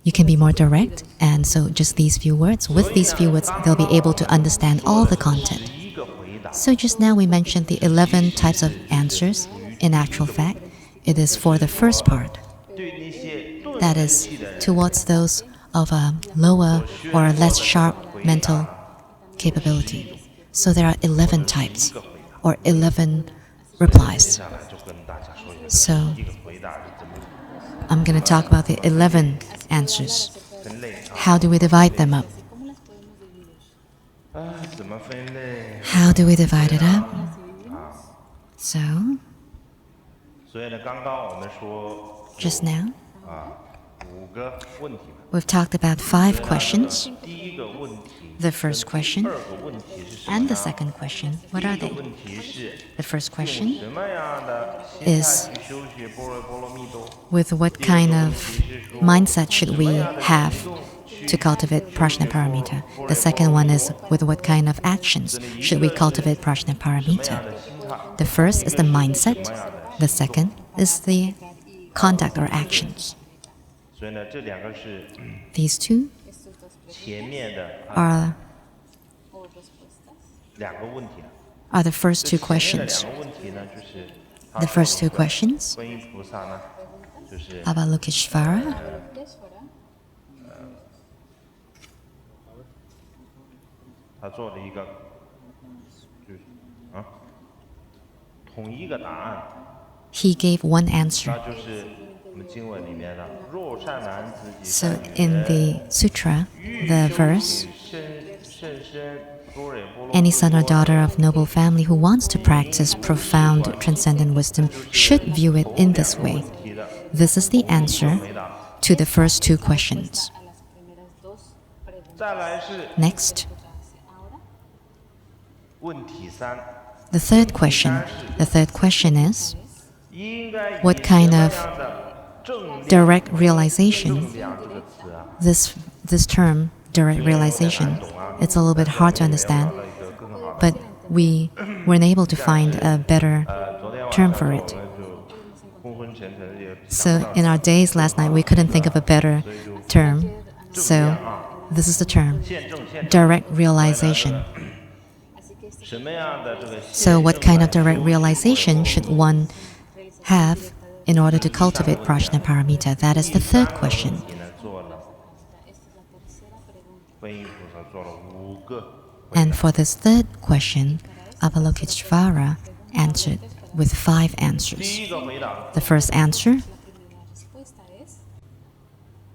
[SPEAKER 2] You can be more direct, and so just these few words, with these few words, they'll be able to understand all the content.
[SPEAKER 1] 第一个回答
[SPEAKER 2] So just now we mentioned the 11 types of answers. In actual fact, it is for the first part.
[SPEAKER 1] 对那些钝
[SPEAKER 2] That
[SPEAKER 1] 根
[SPEAKER 2] is,
[SPEAKER 1] 器的人
[SPEAKER 2] towards those of a lower or less sharp mental capability. So there are 11 types, or 11 replies.
[SPEAKER 1] 接下来就跟大家说一
[SPEAKER 2] So
[SPEAKER 1] 下第一个回答是怎么
[SPEAKER 2] I'm going to talk about the 11 answers.
[SPEAKER 1] 分类
[SPEAKER 2] How do we divide them up?
[SPEAKER 1] 怎么分类？
[SPEAKER 2] How do we divide it up? So,
[SPEAKER 1] 所以呢，刚刚我们说
[SPEAKER 2] just now,
[SPEAKER 1] 5个问题嘛。
[SPEAKER 2] we've talked about 5 questions.
[SPEAKER 1] 第一个问题，
[SPEAKER 2] The first question
[SPEAKER 1] 第二个问题是什么
[SPEAKER 2] and the
[SPEAKER 1] 呢？
[SPEAKER 2] second question. What are
[SPEAKER 1] 第一
[SPEAKER 2] they?
[SPEAKER 1] 个问题是
[SPEAKER 2] The first
[SPEAKER 1] 用
[SPEAKER 2] question
[SPEAKER 1] 什么样的心
[SPEAKER 2] is
[SPEAKER 1] 态去修学般若波罗蜜多？
[SPEAKER 2] with what kind of mindset should we have to cultivate Prajnaparamita? The second one is with what kind of actions should we cultivate Prajnaparamita? The first is the mindset. The second is the conduct or actions.
[SPEAKER 1] 所以呢，这两个是
[SPEAKER 2] These two
[SPEAKER 1] 前面的
[SPEAKER 2] are
[SPEAKER 1] 两个问题。
[SPEAKER 2] the first two
[SPEAKER 1] 前面的
[SPEAKER 2] questions.
[SPEAKER 1] 两个问题呢，就是他
[SPEAKER 2] The
[SPEAKER 1] 说
[SPEAKER 2] first two questions,
[SPEAKER 1] 观音菩萨呢，就是
[SPEAKER 2] Avalokiteshvara,
[SPEAKER 1] 他做了一个就是统一个答案，
[SPEAKER 2] he gave one
[SPEAKER 1] 那
[SPEAKER 2] answer.
[SPEAKER 1] 就是我们经文里面的若善男子及
[SPEAKER 2] So
[SPEAKER 1] 善女
[SPEAKER 2] in
[SPEAKER 1] 人，
[SPEAKER 2] the sutra,
[SPEAKER 1] 欲
[SPEAKER 2] the
[SPEAKER 1] 修
[SPEAKER 2] verse,
[SPEAKER 1] 习甚深般若波罗
[SPEAKER 2] any
[SPEAKER 1] 蜜
[SPEAKER 2] son or
[SPEAKER 1] 多
[SPEAKER 2] daughter of noble family who wants to practice profound transcendent wisdom should view it in this way.
[SPEAKER 1] 题的
[SPEAKER 2] This is the answer
[SPEAKER 1] 回答。
[SPEAKER 2] to the first two questions.
[SPEAKER 1] 再来是
[SPEAKER 2] Next,
[SPEAKER 1] 问题3，
[SPEAKER 2] the third question. The third question is
[SPEAKER 1] 应该以
[SPEAKER 2] What kind
[SPEAKER 1] 什么
[SPEAKER 2] of
[SPEAKER 1] 样的正量
[SPEAKER 2] direct realization.
[SPEAKER 1] 正量这个词啊，
[SPEAKER 2] This term, direct realization, it's a little bit hard to understand,
[SPEAKER 1] 找到一个更好的。
[SPEAKER 2] but we weren't able to find a better
[SPEAKER 1] 昨天晚
[SPEAKER 2] term
[SPEAKER 1] 上
[SPEAKER 2] for
[SPEAKER 1] 我
[SPEAKER 2] it.
[SPEAKER 1] 们就昏昏沉沉也
[SPEAKER 2] So
[SPEAKER 1] 想不到
[SPEAKER 2] in our days last night, we couldn't think of a better term. So this is the term,
[SPEAKER 1] 现正现正
[SPEAKER 2] direct realization.
[SPEAKER 1] 什么样的这个
[SPEAKER 2] So what kind of direct realization should one have in order to cultivate Prajnaparamita? That is the third question.
[SPEAKER 1] 你呢做了，观音菩萨做了5个。
[SPEAKER 2] And for this third question, Avalokiteshvara answered with 5 answers.
[SPEAKER 1] 第一个回答，
[SPEAKER 2] The first answer,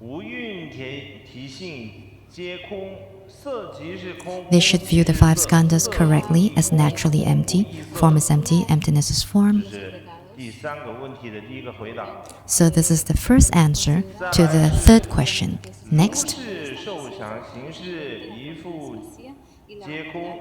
[SPEAKER 1] 无蕴体性皆空，色即是空。
[SPEAKER 2] they should view the 5 skandhas correctly as naturally empty. Form is empty, emptiness is form.
[SPEAKER 1] 是第3个问题的第一个回答。
[SPEAKER 2] So this is the first answer to the third question. Next,
[SPEAKER 1] 是受想行识一副皆空，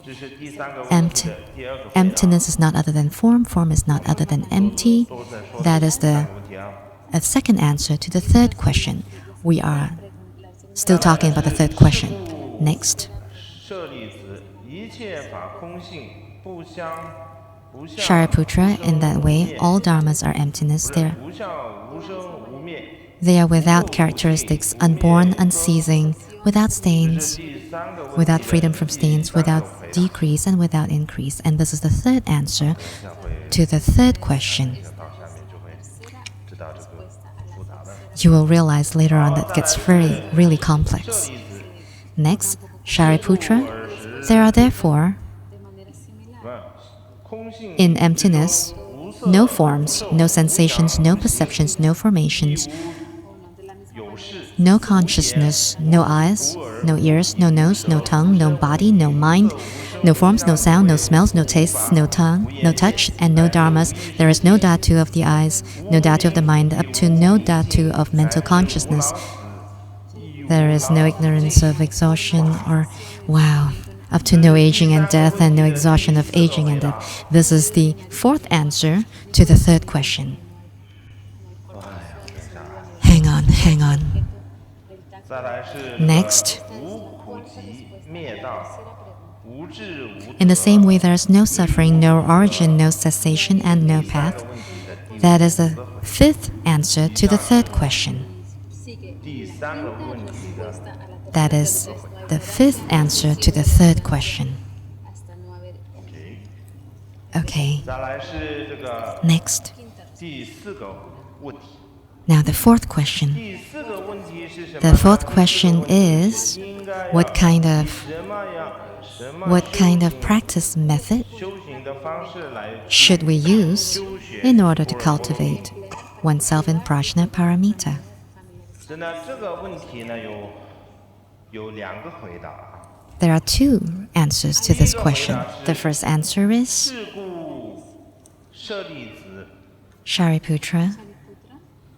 [SPEAKER 1] 这是第三个问题的第二个回答。
[SPEAKER 2] Emptiness is not other than form, form is not other than empty.
[SPEAKER 1] 都在说
[SPEAKER 2] That is
[SPEAKER 1] 第三
[SPEAKER 2] the
[SPEAKER 1] 个问题啊。
[SPEAKER 2] second answer to the third question. We are still talking about the third question. Next,
[SPEAKER 1] 舍利子，一切法空性，不相
[SPEAKER 2] Shariputra, in that way, all dharmas are emptiness.
[SPEAKER 1] 无相无生无灭。
[SPEAKER 2] They are without characteristics, unborn, unceasing, without stains,
[SPEAKER 1] 第三个问题
[SPEAKER 2] without freedom from stains, without decrease, and without increase. And this is the third answer
[SPEAKER 1] 下会
[SPEAKER 2] to the third question.
[SPEAKER 1] 到下面就会知道这个复杂的。
[SPEAKER 2] You will realize later on that gets really complex.
[SPEAKER 1] 舍利子，
[SPEAKER 2] Next, Shariputra, there are therefore,
[SPEAKER 1] 空性
[SPEAKER 2] in emptiness,
[SPEAKER 1] 无色
[SPEAKER 2] no forms, no sensations, no perceptions, no formations,
[SPEAKER 1] 有事
[SPEAKER 2] no consciousness, no eyes, no ears, no nose, no tongue, no body, no mind, no forms, no sound, no smells, no tastes, no tongue, no touch, and no dharmas. There is no dhatu of the eyes, no dhatu of the mind, up to no dhatu of mental consciousness. There is no ignorance of exhaustion or, wow, up to no aging and death and no exhaustion of aging and death. This is the fourth answer to the third question. Hang on, hang on.
[SPEAKER 1] 再来是
[SPEAKER 2] Next,
[SPEAKER 1] 无苦集灭道，无智无
[SPEAKER 2] in the same way, there is no suffering, no origin, no cessation, and no path. That is the fifth answer to the third question.
[SPEAKER 1] 第三个问题的
[SPEAKER 2] That is the fifth answer to the third question. Okay,
[SPEAKER 1] 再来是这个
[SPEAKER 2] next.
[SPEAKER 1] 第四个问题。
[SPEAKER 2] Now, the fourth question.
[SPEAKER 1] 第四个问题是什么
[SPEAKER 2] The
[SPEAKER 1] 呢？
[SPEAKER 2] fourth question is
[SPEAKER 1] 应该
[SPEAKER 2] what kind of
[SPEAKER 1] 什么
[SPEAKER 2] what kind of practice method
[SPEAKER 1] 修行的方式来
[SPEAKER 2] should we use in order to cultivate oneself in prajna paramita?
[SPEAKER 1] 真的这个问题呢有两个回答啊。
[SPEAKER 2] There are two answers to this question. The first answer is
[SPEAKER 1] 是故舍利子，
[SPEAKER 2] Shariputra.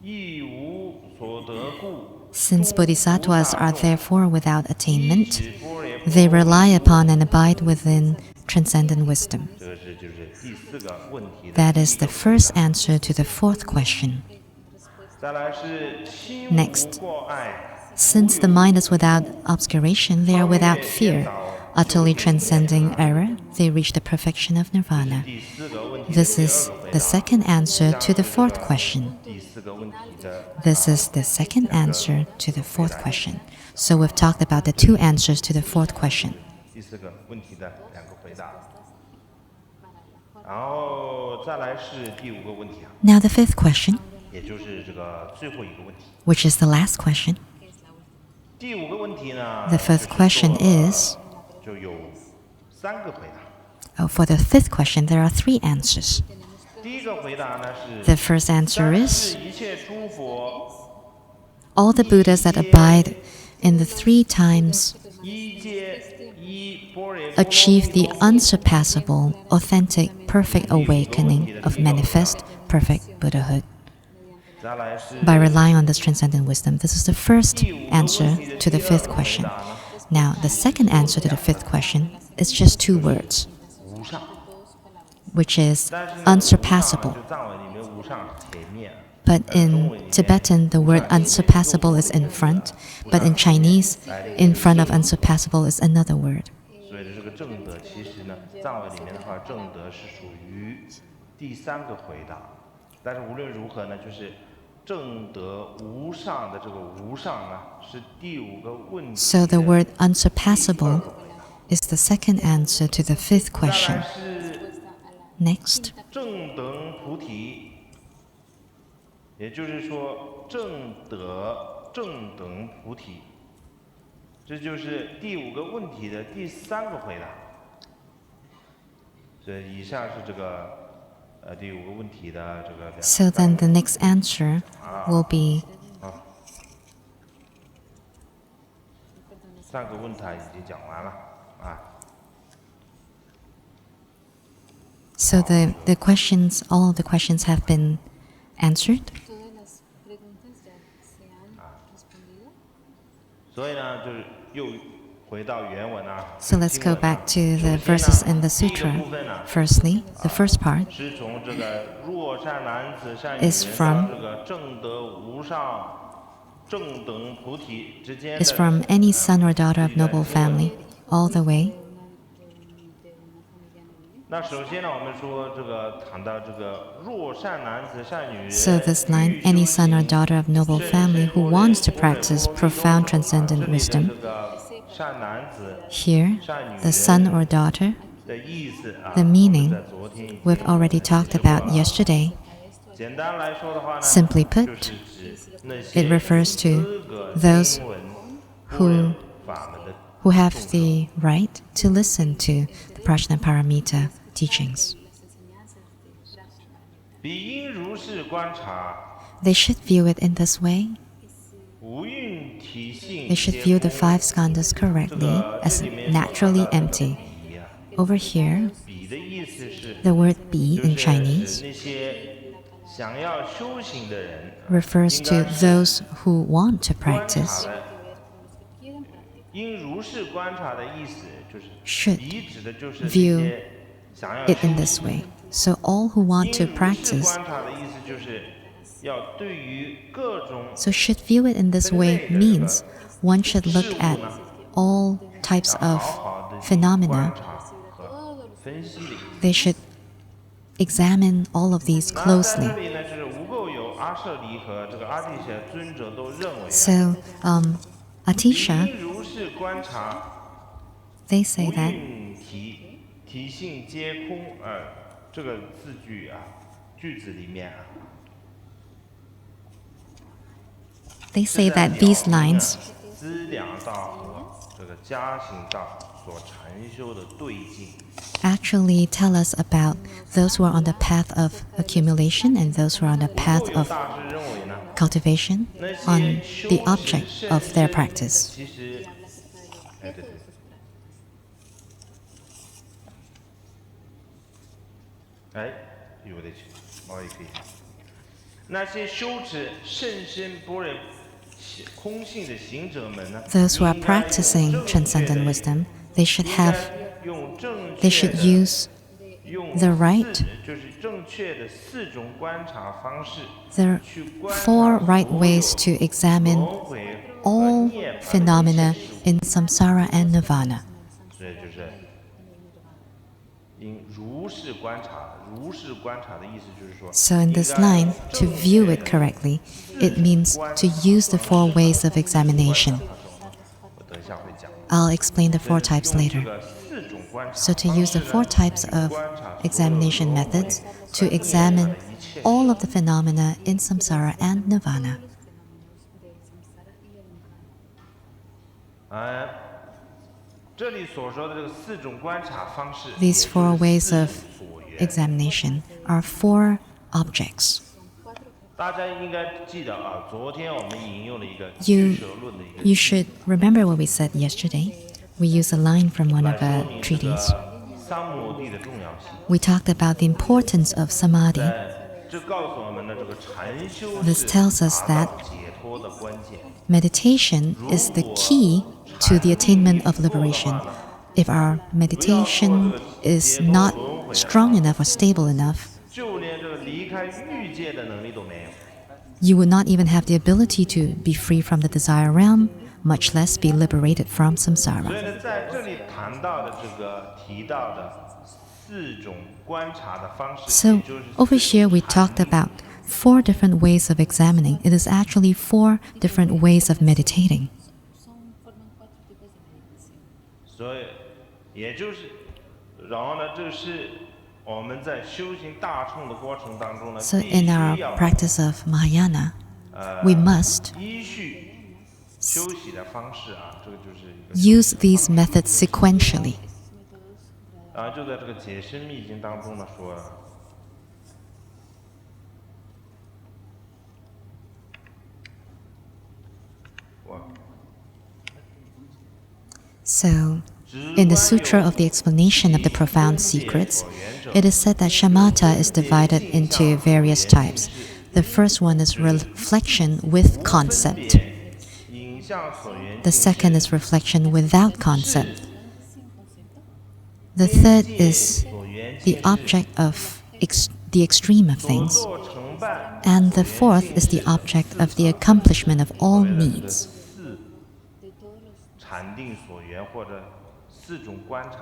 [SPEAKER 1] 亦无所得故，
[SPEAKER 2] Since bodhisattvas are therefore without attainment,
[SPEAKER 1] 只般若
[SPEAKER 2] they rely upon and abide within transcendent wisdom.
[SPEAKER 1] 这个是就是第四个问题的。
[SPEAKER 2] That is the first answer to the fourth question.
[SPEAKER 1] 再来是心
[SPEAKER 2] Next.
[SPEAKER 1] 无过爱，
[SPEAKER 2] Since the mind is without obscuration, they are without fear. Utterly transcending error, they reach the perfection of nirvana.
[SPEAKER 1] 第四个问题的
[SPEAKER 2] This
[SPEAKER 1] 第
[SPEAKER 2] is
[SPEAKER 1] 二个回
[SPEAKER 2] the
[SPEAKER 1] 答。
[SPEAKER 2] second answer to the fourth question.
[SPEAKER 1] 第四个问题的
[SPEAKER 2] This is the second answer to the fourth question. So we've talked about the two answers to the fourth question.
[SPEAKER 1] 第四个问题的两个回答。然后再来是第五个问题啊，
[SPEAKER 2] Now the fifth question,
[SPEAKER 1] 也就是这个最后一个问题。
[SPEAKER 2] which is the last question.
[SPEAKER 1] 第五个问题呢
[SPEAKER 2] The fifth question is,
[SPEAKER 1] 就有三个回答。
[SPEAKER 2] for the fifth question, there are three answers.
[SPEAKER 1] 第一个回答呢是
[SPEAKER 2] The first answer
[SPEAKER 1] 三
[SPEAKER 2] is
[SPEAKER 1] 世一切诸佛
[SPEAKER 2] all the Buddhas that abide in the three times
[SPEAKER 1] 一皆一般若
[SPEAKER 2] achieve the unsurpassable, authentic, perfect awakening of manifest, perfect Buddhahood.
[SPEAKER 1] 再来是
[SPEAKER 2] By relying on this transcendent wisdom, this is the first answer to the fifth question. Now, the second answer to the fifth question is just two words,
[SPEAKER 1] 无上，
[SPEAKER 2] which is
[SPEAKER 1] 但是呢
[SPEAKER 2] unsurpassable.
[SPEAKER 1] 就藏文里面无上是前面，
[SPEAKER 2] But in Tibetan, the word unsurpassable is in front, but in Chinese, in front of unsurpassable is another word.
[SPEAKER 1] 所以这个正德其实呢，藏文里面的话，正德是属于第三个回答。但是无论如何呢，就是正德无上的这个无上呢，是第五个问题。
[SPEAKER 2] So the word unsurpassable is the second answer to the fifth
[SPEAKER 1] 再来
[SPEAKER 2] question.
[SPEAKER 1] 是
[SPEAKER 2] Next,
[SPEAKER 1] 正等菩提，也就是说正德正等菩提，这就是第五个问题的第三个回答。所以以上是这个第五个问题的这个两。
[SPEAKER 2] so then the next answer will be
[SPEAKER 1] 三个问题已经讲完了啊。
[SPEAKER 2] so the questions, all of the questions have been answered.
[SPEAKER 3] Todas las preguntas ya se han respondido.
[SPEAKER 1] 所以呢，就是又回回到原文啊。
[SPEAKER 2] So let's go back to the verses in the sutra. Firstly, the first part
[SPEAKER 1] 是从这个若善男子善女
[SPEAKER 2] is
[SPEAKER 1] 人
[SPEAKER 2] from
[SPEAKER 1] 到这个正德无上正等菩提之间
[SPEAKER 2] is
[SPEAKER 1] 的
[SPEAKER 2] from any son or daughter of noble family, all the way.
[SPEAKER 1] 那首先呢，我们说这个谈到这个若善男子善女人
[SPEAKER 2] So this line, any son or daughter of noble family who wants to practice profound transcendent wisdom,
[SPEAKER 1] 这个善男子
[SPEAKER 2] here, the son or daughter,
[SPEAKER 1] 的意思啊，
[SPEAKER 2] the meaning
[SPEAKER 1] 在昨天已经
[SPEAKER 2] we've already talked about yesterday.
[SPEAKER 1] 简单来说的话呢，
[SPEAKER 2] Simply
[SPEAKER 1] 就
[SPEAKER 2] put,
[SPEAKER 1] 是指那
[SPEAKER 2] it
[SPEAKER 1] 些
[SPEAKER 2] refers to
[SPEAKER 1] 资格
[SPEAKER 2] those
[SPEAKER 1] 听闻
[SPEAKER 2] who
[SPEAKER 1] 无人法门的
[SPEAKER 2] who have the right to listen to the Prajnaparamita teachings.
[SPEAKER 1] 彼应如是观察，
[SPEAKER 2] They should view it in this way.
[SPEAKER 1] 无蕴体性
[SPEAKER 2] They should view the five skandhas correctly as naturally empty. Over here,
[SPEAKER 1] 彼的意思是，
[SPEAKER 2] the word bi
[SPEAKER 1] 就
[SPEAKER 2] in
[SPEAKER 1] 是
[SPEAKER 2] Chinese
[SPEAKER 1] 那些想要修行的人，
[SPEAKER 2] refers to
[SPEAKER 1] 应该是
[SPEAKER 2] those who want to
[SPEAKER 1] 观察
[SPEAKER 2] practice.
[SPEAKER 1] 的。应如是观察的意思就是
[SPEAKER 2] Should
[SPEAKER 1] 彼指的就是那
[SPEAKER 2] view
[SPEAKER 1] 些想要
[SPEAKER 2] it
[SPEAKER 1] 修
[SPEAKER 2] in this
[SPEAKER 1] 行
[SPEAKER 2] way. So all who want to
[SPEAKER 1] 应如是
[SPEAKER 2] practice,
[SPEAKER 1] 观察的意思就是要对于各种
[SPEAKER 2] so should view it in this way means one should look at all types
[SPEAKER 1] 好
[SPEAKER 2] of
[SPEAKER 1] 好的
[SPEAKER 2] phenomena.
[SPEAKER 1] 观察和分析的意思。
[SPEAKER 2] They should examine all of these
[SPEAKER 1] 那在
[SPEAKER 2] closely.
[SPEAKER 1] 这里呢，就是无垢有阿舍离和这个阿底舍尊者都认为啊，
[SPEAKER 2] So, Atisha,
[SPEAKER 1] 应如是观察，
[SPEAKER 2] they say
[SPEAKER 1] 无
[SPEAKER 2] that
[SPEAKER 1] 蕴体性皆空。这个字句啊，句子里面啊，
[SPEAKER 2] they say that these lines
[SPEAKER 1] 资粮道和这个加行道所禅修的对境。
[SPEAKER 2] actually tell us about those who are on the path of accumulation and those who are on the
[SPEAKER 1] 无
[SPEAKER 2] path
[SPEAKER 1] 垢有
[SPEAKER 2] of
[SPEAKER 1] 大师认为呢，
[SPEAKER 2] cultivation
[SPEAKER 1] 那
[SPEAKER 2] on
[SPEAKER 1] 些
[SPEAKER 2] the
[SPEAKER 1] 修
[SPEAKER 2] object
[SPEAKER 1] 持
[SPEAKER 2] of
[SPEAKER 1] 甚
[SPEAKER 2] their
[SPEAKER 1] 深
[SPEAKER 2] practice.
[SPEAKER 1] 其实，对对。有的去，我也可以。那些修持甚深般若空性的行者们呢？
[SPEAKER 2] Those who are
[SPEAKER 1] 应该用
[SPEAKER 2] practicing
[SPEAKER 1] 正确的
[SPEAKER 2] transcendent wisdom, they should
[SPEAKER 1] 应该
[SPEAKER 2] have,
[SPEAKER 1] 用正
[SPEAKER 2] they
[SPEAKER 1] 确
[SPEAKER 2] should
[SPEAKER 1] 的
[SPEAKER 2] use
[SPEAKER 1] 用
[SPEAKER 2] the right
[SPEAKER 1] 就是正确的4种观察方式
[SPEAKER 2] the
[SPEAKER 1] 去观察
[SPEAKER 2] four right
[SPEAKER 1] 所有
[SPEAKER 2] ways to examine
[SPEAKER 1] 轮回和
[SPEAKER 2] all
[SPEAKER 1] 涅槃的一切
[SPEAKER 2] phenomena
[SPEAKER 1] 事物
[SPEAKER 2] in samsara and nirvana.
[SPEAKER 1] 所以就是应如是观察。如是观察的意思就是说，
[SPEAKER 2] So in this
[SPEAKER 1] 应该
[SPEAKER 2] line, to view it correctly, it means to use the four ways of examination.
[SPEAKER 1] 我等一下会讲。
[SPEAKER 2] I'll explain the four
[SPEAKER 1] 用
[SPEAKER 2] types
[SPEAKER 1] 这
[SPEAKER 2] later.
[SPEAKER 1] 个4种观察
[SPEAKER 2] So to use the 4 types of
[SPEAKER 1] 观察
[SPEAKER 2] examination methods to examine all of the phenomena in samsara and nirvana.
[SPEAKER 1] 这里所说的这个4种观察方式，
[SPEAKER 2] These 4 ways
[SPEAKER 1] 也
[SPEAKER 2] of
[SPEAKER 1] 就是4种所缘
[SPEAKER 2] examination are 4 objects.
[SPEAKER 1] 大家应该记得啊，昨天我们引用了一个
[SPEAKER 2] You-
[SPEAKER 1] 俱舍论的一个
[SPEAKER 2] You should remember what we said yesterday. We used a line from one
[SPEAKER 1] 来
[SPEAKER 2] of
[SPEAKER 1] 说
[SPEAKER 2] our
[SPEAKER 1] 明这个
[SPEAKER 2] treaties.
[SPEAKER 1] 三摩地的重要性。
[SPEAKER 2] We talked about the importance of samadhi.
[SPEAKER 1] 这告诉我们呢，这个禅修
[SPEAKER 2] This
[SPEAKER 1] 是
[SPEAKER 2] tells us
[SPEAKER 1] 达
[SPEAKER 2] that
[SPEAKER 1] 到解脱的关键。
[SPEAKER 2] Meditation is the key to the attainment of liberation. If our meditation is not strong enough or stable enough,
[SPEAKER 1] 就连这个离开欲界的能力都没有。
[SPEAKER 2] you would not even have the ability to be free from the desire realm, much less be liberated from
[SPEAKER 1] 所
[SPEAKER 2] samsara.
[SPEAKER 1] 以呢，在这里谈到的这个提到的4种观察的方式，
[SPEAKER 2] So
[SPEAKER 1] 也就是
[SPEAKER 2] over here we
[SPEAKER 1] 4种
[SPEAKER 2] talked about 4 different ways of examining. It is actually 4 different ways of meditating.
[SPEAKER 1] 所以也就是，然后呢，这是我们在修行大乘的过程当中呢，
[SPEAKER 2] So
[SPEAKER 1] 必
[SPEAKER 2] in
[SPEAKER 1] 须
[SPEAKER 2] our
[SPEAKER 1] 要
[SPEAKER 2] practice of Mahayana, we must
[SPEAKER 1] 依序修习的方式啊，这个就是一个
[SPEAKER 2] use these methods sequentially.
[SPEAKER 1] 就在这个解释密经当中呢说，我
[SPEAKER 2] So, in the Sutra of the Explanation of the Profound Secrets, it is said that shamatha is divided into various types. The first one is reflection with concept. The second is reflection without concept. The third is the object of the extreme of things. And the fourth is the object of the accomplishment of all needs.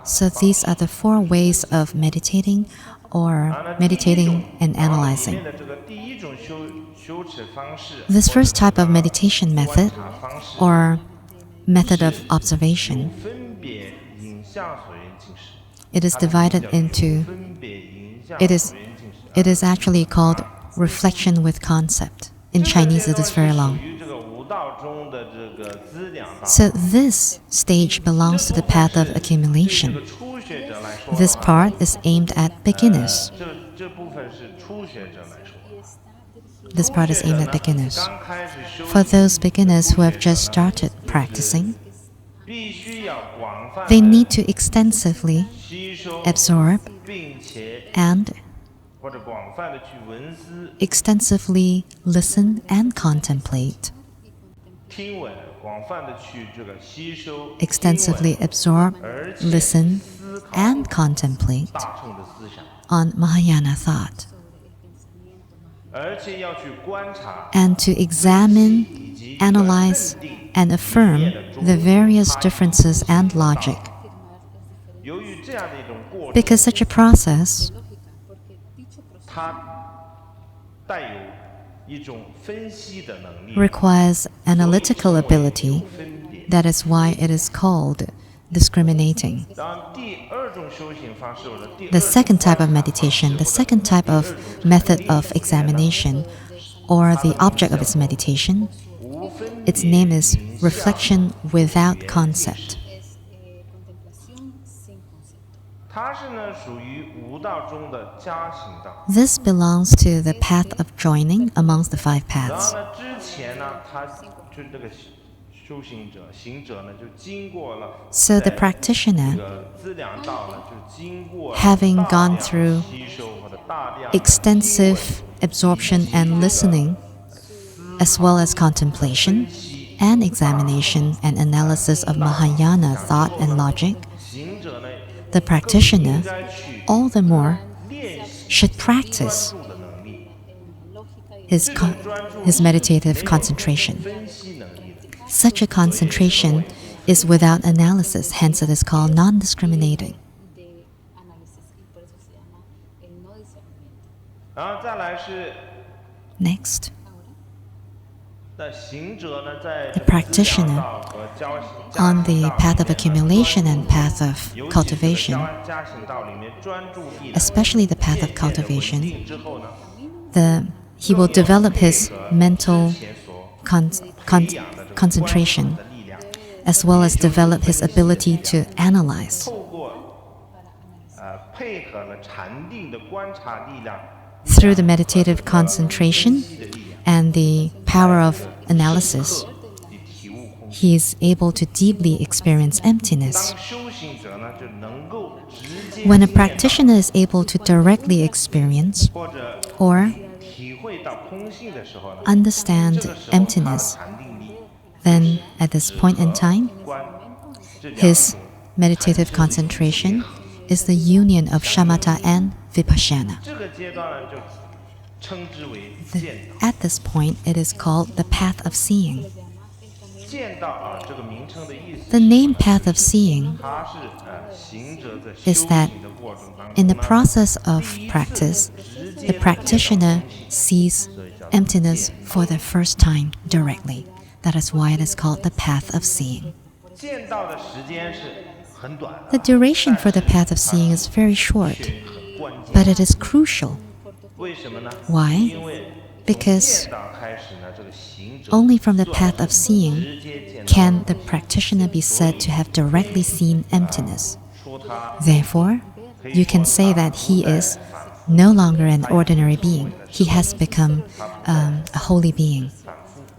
[SPEAKER 2] So these are the four ways of meditating or meditating and analyzing. This first type of meditation method or method of observation, it is divided into, it is actually called reflection with concept. In Chinese it is very long. So this stage belongs to the path of accumulation. This part is aimed at beginners. This part is aimed at beginners. For those beginners who have just started practicing, they need to extensively absorb and extensively listen and contemplate. Extensively absorb, listen, and contemplate on Mahayana thought. And to examine, analyze, and affirm the various differences and logic. Because such a process requires analytical ability. That is why it is called discriminating. The second type of meditation, the second type of method of examination, or the object of its meditation, its name is reflection without concept. This belongs to the path of joining amongst the five paths. So the practitioner, having gone through extensive absorption and listening, as well as contemplation and examination and analysis of Mahayana thought and logic, the practitioner, all the more, should practice his meditative concentration. Such a concentration is without analysis, hence it is called non-discriminating. Next, the practitioner on the path of accumulation and path of cultivation, especially the path of cultivation, he will develop his mental concentration, as well as develop his ability to analyze. Through the meditative concentration and the power of analysis, he is able to deeply experience emptiness. When a practitioner is able to directly experience or understand emptiness, then at this point in time, his meditative concentration is the union of shamatha and vipassana. At this point, it is called the path of seeing. The name path of seeing is that in the process of practice, the practitioner sees emptiness for the first time directly. That is why it is called the path of seeing. The duration for the path of seeing is very short, but it is crucial. Why? Because only from the path of seeing can the practitioner be said to have directly seen emptiness. Therefore, you can say that he is no longer an ordinary being. He has become a holy being,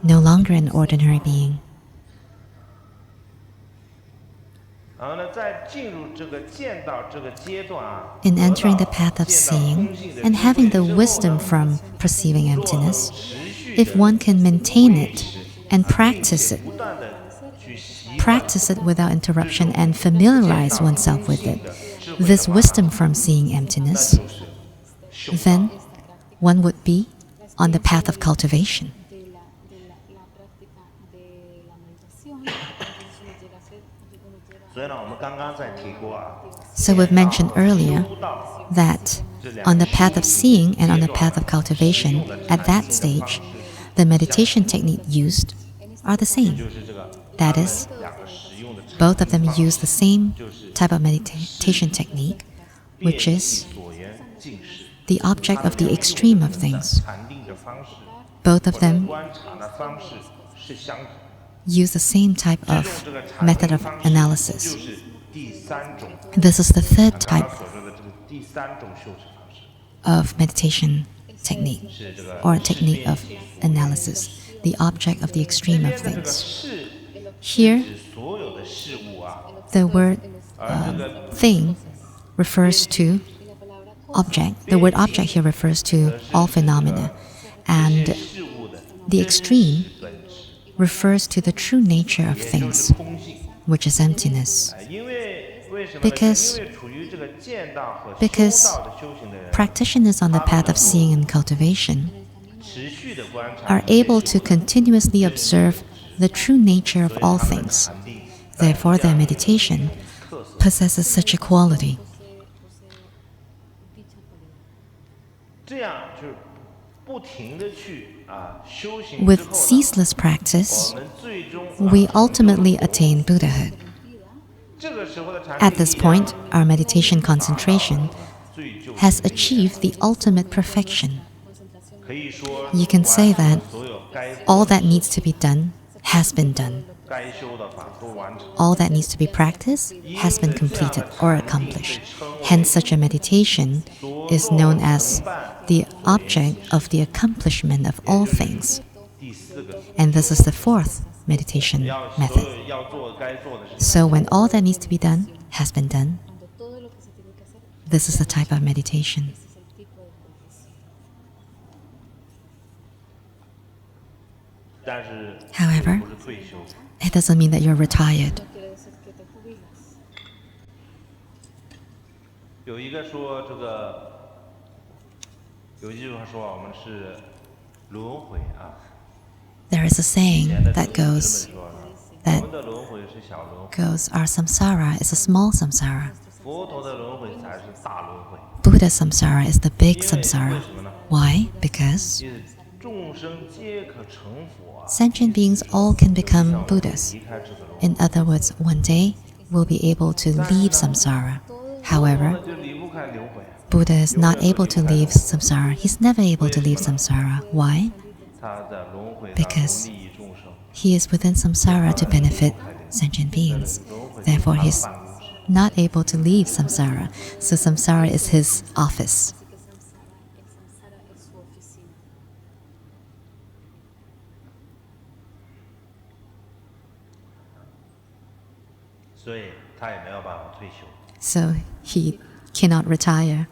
[SPEAKER 2] no longer an ordinary being. In entering the path of seeing and having the wisdom from perceiving emptiness, if one can maintain it and practice it practice it without interruption and familiarize oneself with it, this wisdom from seeing emptiness, then one would be on the path of cultivation. So we've mentioned earlier that on the path of seeing and on the path of cultivation, at that stage, the meditation technique used are the same. That is, both of them use the same type of meditation technique, which is the object of the extreme of things. Both of them use the same type of method of analysis. This is the third type of meditation technique, or technique of analysis, the object of the extreme of things. Here, the word thing refers to object. The word object here refers to all phenomena, and the extreme refers to the true nature of things, which is emptiness. Because practitioners on the path of seeing and cultivation are able to continuously observe the true nature of all things. Therefore, their meditation possesses such a quality. With ceaseless practice, we ultimately attain Buddhahood. At this point, our meditation concentration has achieved the ultimate perfection. You can say that all that needs to be done has been done. All that needs to be practiced has been completed or accomplished. Hence, such a meditation is known as the object of the accomplishment of all things. And this is the fourth meditation method. So when all that needs to be done has been done, this is the type of meditation. However, it doesn't mean that you're retired. There is a saying that goes, our samsara is a small samsara. Buddha samsara is the big samsara. Why? Because sentient beings all can become Buddhas. In other words, one day we'll be able to leave samsara. However, Buddha is not able to leave samsara. He's never able to leave samsara. Why? Because he is within samsara to benefit sentient beings. Therefore, he's not able to leave samsara. So samsara is his office. So he cannot retire.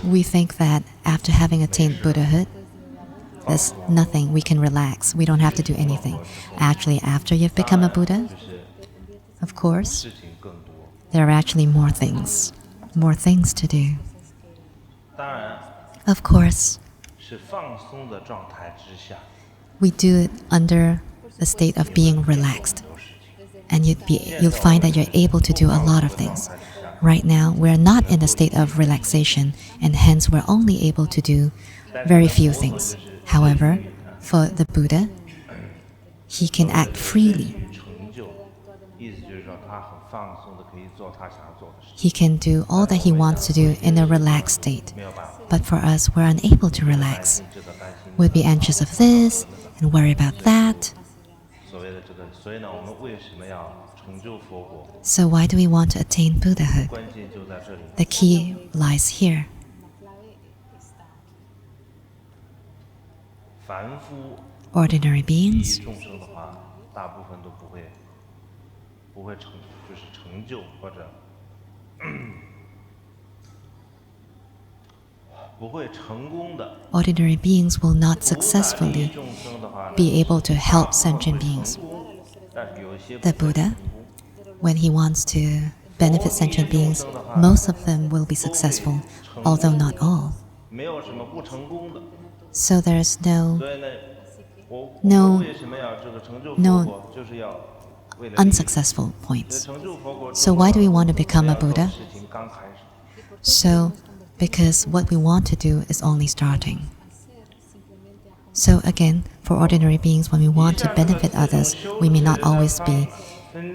[SPEAKER 2] We think that after having attained Buddhahood, there's nothing, we can relax, we don't have to do anything. Actually, after you've become a Buddha, of course, there are actually more things to do. Of course, we do it under the state of being relaxed, and you'll find that you're able to do a lot of things. Right now, we're not in a state of relaxation, and hence we're only able to do very few things. However, for the Buddha, he can act freely. He can do all that he wants to do in a relaxed state. But for us, we're unable to relax. We'll be anxious of this and worry about that. So why do we want to attain Buddhahood? The key lies here. Ordinary beings
[SPEAKER 1] 不会成功的。
[SPEAKER 2] ordinary beings will not
[SPEAKER 1] 利
[SPEAKER 2] successfully
[SPEAKER 1] 众生的话呢，
[SPEAKER 2] be able to help
[SPEAKER 1] 会
[SPEAKER 2] sentient
[SPEAKER 1] 成
[SPEAKER 2] beings.
[SPEAKER 1] 功，但是有一些
[SPEAKER 2] The
[SPEAKER 1] 不会
[SPEAKER 2] Buddha,
[SPEAKER 1] 成功。
[SPEAKER 2] when he wants to benefit sentient beings, most of them will be successful, although not all.
[SPEAKER 1] 没有什么不成功的。
[SPEAKER 2] So there's no
[SPEAKER 1] 所以呢，我
[SPEAKER 2] No
[SPEAKER 1] 们为什么要这个成就佛
[SPEAKER 2] no
[SPEAKER 1] 果，就是要为了利益。
[SPEAKER 2] unsuccessful
[SPEAKER 1] 所以
[SPEAKER 2] points.
[SPEAKER 1] 成就佛果之
[SPEAKER 2] So
[SPEAKER 1] 后
[SPEAKER 2] why do we want to become a
[SPEAKER 1] 要做
[SPEAKER 2] Buddha?
[SPEAKER 1] 事情刚开始。
[SPEAKER 2] So, because what we want to do is only starting. So again, for ordinary beings, when we want to benefit others, we may not always be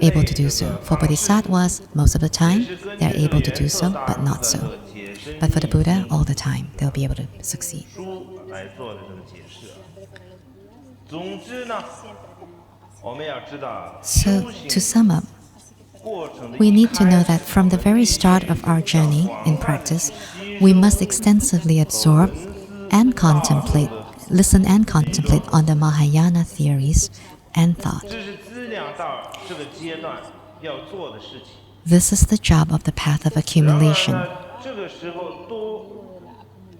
[SPEAKER 2] able to do so. For bodhisattvas, most of the time, they are able to do so, but not so. But for the Buddha, all the time, they'll be able to succeed.
[SPEAKER 1] 书来做的这个解释啊。总之呢，我们要知道
[SPEAKER 2] So,
[SPEAKER 1] 修
[SPEAKER 2] to
[SPEAKER 1] 行
[SPEAKER 2] sum up,
[SPEAKER 1] 过程的
[SPEAKER 2] we
[SPEAKER 1] 一
[SPEAKER 2] need to
[SPEAKER 1] 开
[SPEAKER 2] know
[SPEAKER 1] 始
[SPEAKER 2] that from the very start of our journey in practice, we must extensively absorb and contemplate, listen and contemplate on the Mahayana theories and thought.
[SPEAKER 1] 这是资粮道这个阶段要做的事情。
[SPEAKER 2] This is the job of the path of
[SPEAKER 1] 然而
[SPEAKER 2] accumulation.
[SPEAKER 1] 呢，这个时候都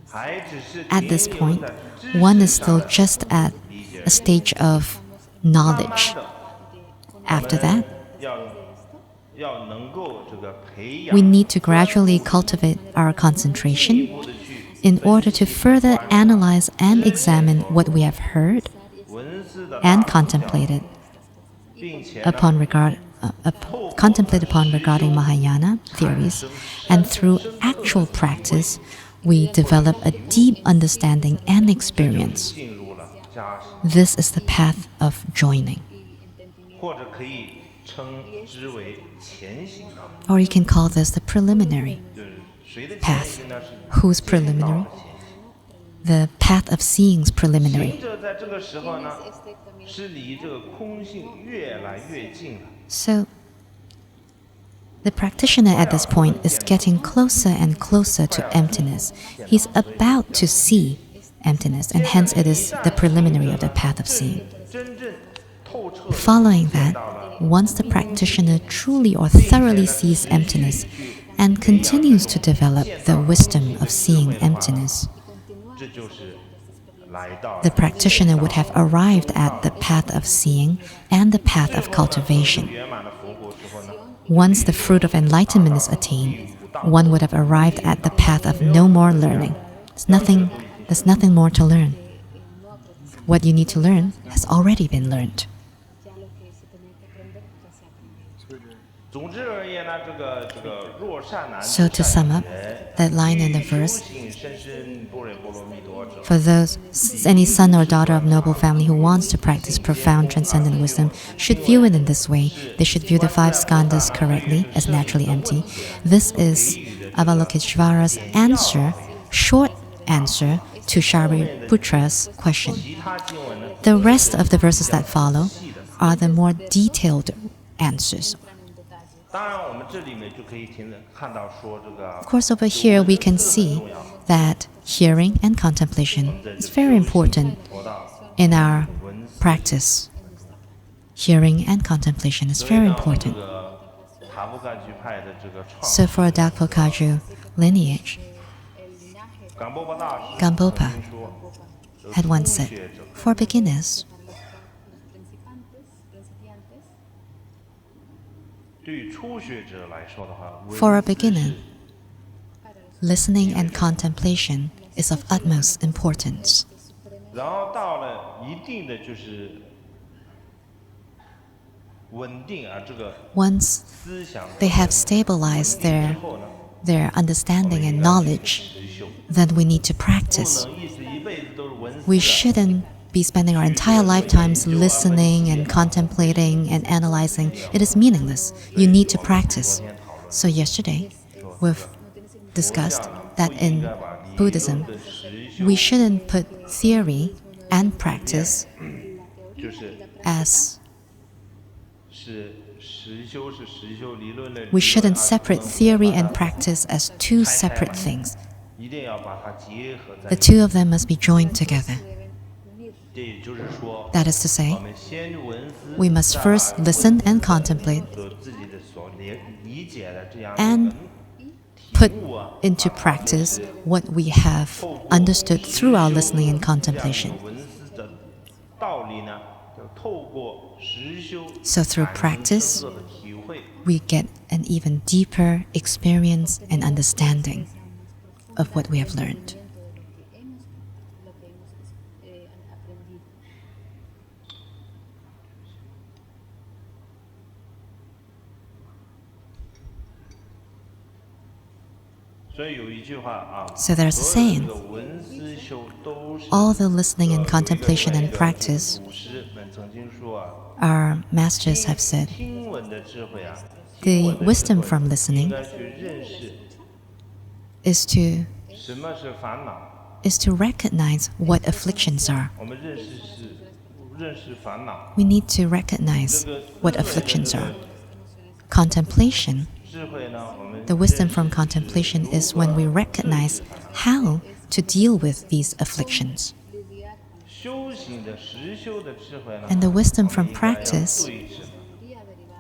[SPEAKER 1] 还只是
[SPEAKER 2] At this
[SPEAKER 1] 停
[SPEAKER 2] point,
[SPEAKER 1] 留在知
[SPEAKER 2] one
[SPEAKER 1] 识
[SPEAKER 2] is
[SPEAKER 1] 上
[SPEAKER 2] still
[SPEAKER 1] 的
[SPEAKER 2] just at
[SPEAKER 1] 理解
[SPEAKER 2] a stage of
[SPEAKER 1] 慢
[SPEAKER 2] knowledge.
[SPEAKER 1] 慢的
[SPEAKER 2] After that,
[SPEAKER 1] 要能够这个培
[SPEAKER 2] we
[SPEAKER 1] 养
[SPEAKER 2] need to gradually cultivate our concentration
[SPEAKER 1] 进一步的去
[SPEAKER 2] in order to further analyze and examine what we have heard
[SPEAKER 1] 文思的
[SPEAKER 2] and
[SPEAKER 1] 大方向
[SPEAKER 2] contemplated
[SPEAKER 1] 并且呢
[SPEAKER 2] contemplate upon regarding Mahayana theories, and through actual practice, we develop a deep understanding and experience.
[SPEAKER 1] 进入了加行，
[SPEAKER 2] This is the path of joining,
[SPEAKER 1] 或者可以称之为前行道，
[SPEAKER 2] or you can call this the preliminary.
[SPEAKER 1] 就是谁的前
[SPEAKER 2] Path.
[SPEAKER 1] 行呢？是
[SPEAKER 2] Whose
[SPEAKER 1] 见道
[SPEAKER 2] preliminary?
[SPEAKER 1] 的前行。
[SPEAKER 2] The path of seeing's preliminary.
[SPEAKER 1] 行者在这个时候呢，是离这个空性越来越近了。
[SPEAKER 2] So, the practitioner at this point is getting closer and closer to emptiness. He's about to see emptiness, and hence it is the preliminary of the path of seeing.
[SPEAKER 1] 真正透彻地
[SPEAKER 2] Following
[SPEAKER 1] 见
[SPEAKER 2] that,
[SPEAKER 1] 到了
[SPEAKER 2] once the practitioner truly or thoroughly sees emptiness and continues to develop the wisdom of seeing emptiness,
[SPEAKER 1] 这就是来到
[SPEAKER 2] the practitioner would have arrived at the path of seeing and the path of cultivation.
[SPEAKER 1] 圆满的佛果之后呢，
[SPEAKER 2] Once the fruit of enlightenment is attained, one would have arrived at the path of no more learning. There's nothing more to learn. What you need to learn has already been learned.
[SPEAKER 1] 总之而言呢，这个若善男子
[SPEAKER 2] So to sum up,
[SPEAKER 1] 善
[SPEAKER 2] that line in the
[SPEAKER 1] 人
[SPEAKER 2] verse,
[SPEAKER 1] 修行深深般若波罗蜜多者，
[SPEAKER 2] for any son or daughter of noble family who wants to practice profound transcendent wisdom should view it in this way. They should view the five skandhas correctly as naturally empty. This is Avalokiteshvara's answer, short answer to Shariputra's question.
[SPEAKER 1] 其他经文呢，
[SPEAKER 2] The rest of the verses that follow are the more detailed answers.
[SPEAKER 1] 当然我们这里面就可以看到说这个
[SPEAKER 2] Of course, over here we can see that hearing and contemplation is very important
[SPEAKER 1] 佛道
[SPEAKER 2] in our
[SPEAKER 1] 文思。
[SPEAKER 2] practice. Hearing and contemplation is
[SPEAKER 1] 所以
[SPEAKER 2] very
[SPEAKER 1] 呢，我们这
[SPEAKER 2] important.
[SPEAKER 1] 个塔布干居派的这个创
[SPEAKER 2] So for a Dakpo Kaju lineage,
[SPEAKER 1] 冈波巴大师
[SPEAKER 2] Gampopa
[SPEAKER 1] 曾经说，
[SPEAKER 2] had once
[SPEAKER 1] 初
[SPEAKER 2] said,
[SPEAKER 1] 学者
[SPEAKER 2] for beginners,
[SPEAKER 1] 对于初学者来说的话，
[SPEAKER 2] For a
[SPEAKER 1] 文思
[SPEAKER 2] beginner,
[SPEAKER 1] 是
[SPEAKER 2] listening and contemplation is of utmost importance.
[SPEAKER 1] 然后到了一定的就是稳定啊，这个
[SPEAKER 2] Once
[SPEAKER 1] 思想
[SPEAKER 2] they have stabilized
[SPEAKER 1] 之
[SPEAKER 2] their
[SPEAKER 1] 后呢，
[SPEAKER 2] understanding and knowledge,
[SPEAKER 1] 实修，
[SPEAKER 2] then we need to
[SPEAKER 1] 不
[SPEAKER 2] practice.
[SPEAKER 1] 能一直一辈子都是文思
[SPEAKER 2] We
[SPEAKER 1] 的。
[SPEAKER 2] shouldn't be spending our entire lifetimes listening and contemplating and analyzing. It is meaningless. You need to practice. So yesterday, we've discussed that in Buddhism, we shouldn't put theory and practice
[SPEAKER 1] 就是
[SPEAKER 2] as
[SPEAKER 1] 是实修是实修理论的理论，
[SPEAKER 2] we shouldn't
[SPEAKER 1] 啊
[SPEAKER 2] separate
[SPEAKER 1] 不能
[SPEAKER 2] theory
[SPEAKER 1] 把它
[SPEAKER 2] and practice as two separate things.
[SPEAKER 1] 一定要把它结合在
[SPEAKER 2] The two of them must be joined together.
[SPEAKER 1] 这也就是说，
[SPEAKER 2] That is to say,
[SPEAKER 1] 我们先闻思，
[SPEAKER 2] we must first listen and contemplate
[SPEAKER 1] 所自己的所理解的这样
[SPEAKER 2] and
[SPEAKER 1] 一个
[SPEAKER 2] put
[SPEAKER 1] 体悟啊，
[SPEAKER 2] into practice what we have understood through our listening and
[SPEAKER 1] 这
[SPEAKER 2] contemplation.
[SPEAKER 1] 样一个闻思的道理呢，就透过实修
[SPEAKER 2] So through
[SPEAKER 1] 产生
[SPEAKER 2] practice,
[SPEAKER 1] 深刻的体会。
[SPEAKER 2] we get an even deeper experience and understanding of what we have learned.
[SPEAKER 3] aprendido.
[SPEAKER 1] 所以有一句话啊，
[SPEAKER 2] So there's a
[SPEAKER 1] 所有
[SPEAKER 2] saying,
[SPEAKER 1] 的闻思修都是
[SPEAKER 2] all the listening and
[SPEAKER 1] 有一个
[SPEAKER 2] contemplation and
[SPEAKER 1] 有一个
[SPEAKER 2] practice,
[SPEAKER 1] 古师们曾经说啊，
[SPEAKER 2] our masters have said,
[SPEAKER 1] 听闻的智慧啊，
[SPEAKER 2] the
[SPEAKER 1] 听闻的智慧
[SPEAKER 2] wisdom from
[SPEAKER 1] 应
[SPEAKER 2] listening
[SPEAKER 1] 该去认识
[SPEAKER 2] is to
[SPEAKER 1] 什么是烦恼。
[SPEAKER 2] is to recognize what afflictions are.
[SPEAKER 1] 我们认识烦恼，
[SPEAKER 2] We need to recognize what afflictions are. Contemplation,
[SPEAKER 1] 智慧呢，我们
[SPEAKER 2] the wisdom from contemplation is when we recognize how to deal with these afflictions.
[SPEAKER 1] 修行的实修的智慧呢，
[SPEAKER 2] And the wisdom from
[SPEAKER 1] 我们应该要
[SPEAKER 2] practice
[SPEAKER 1] 对治，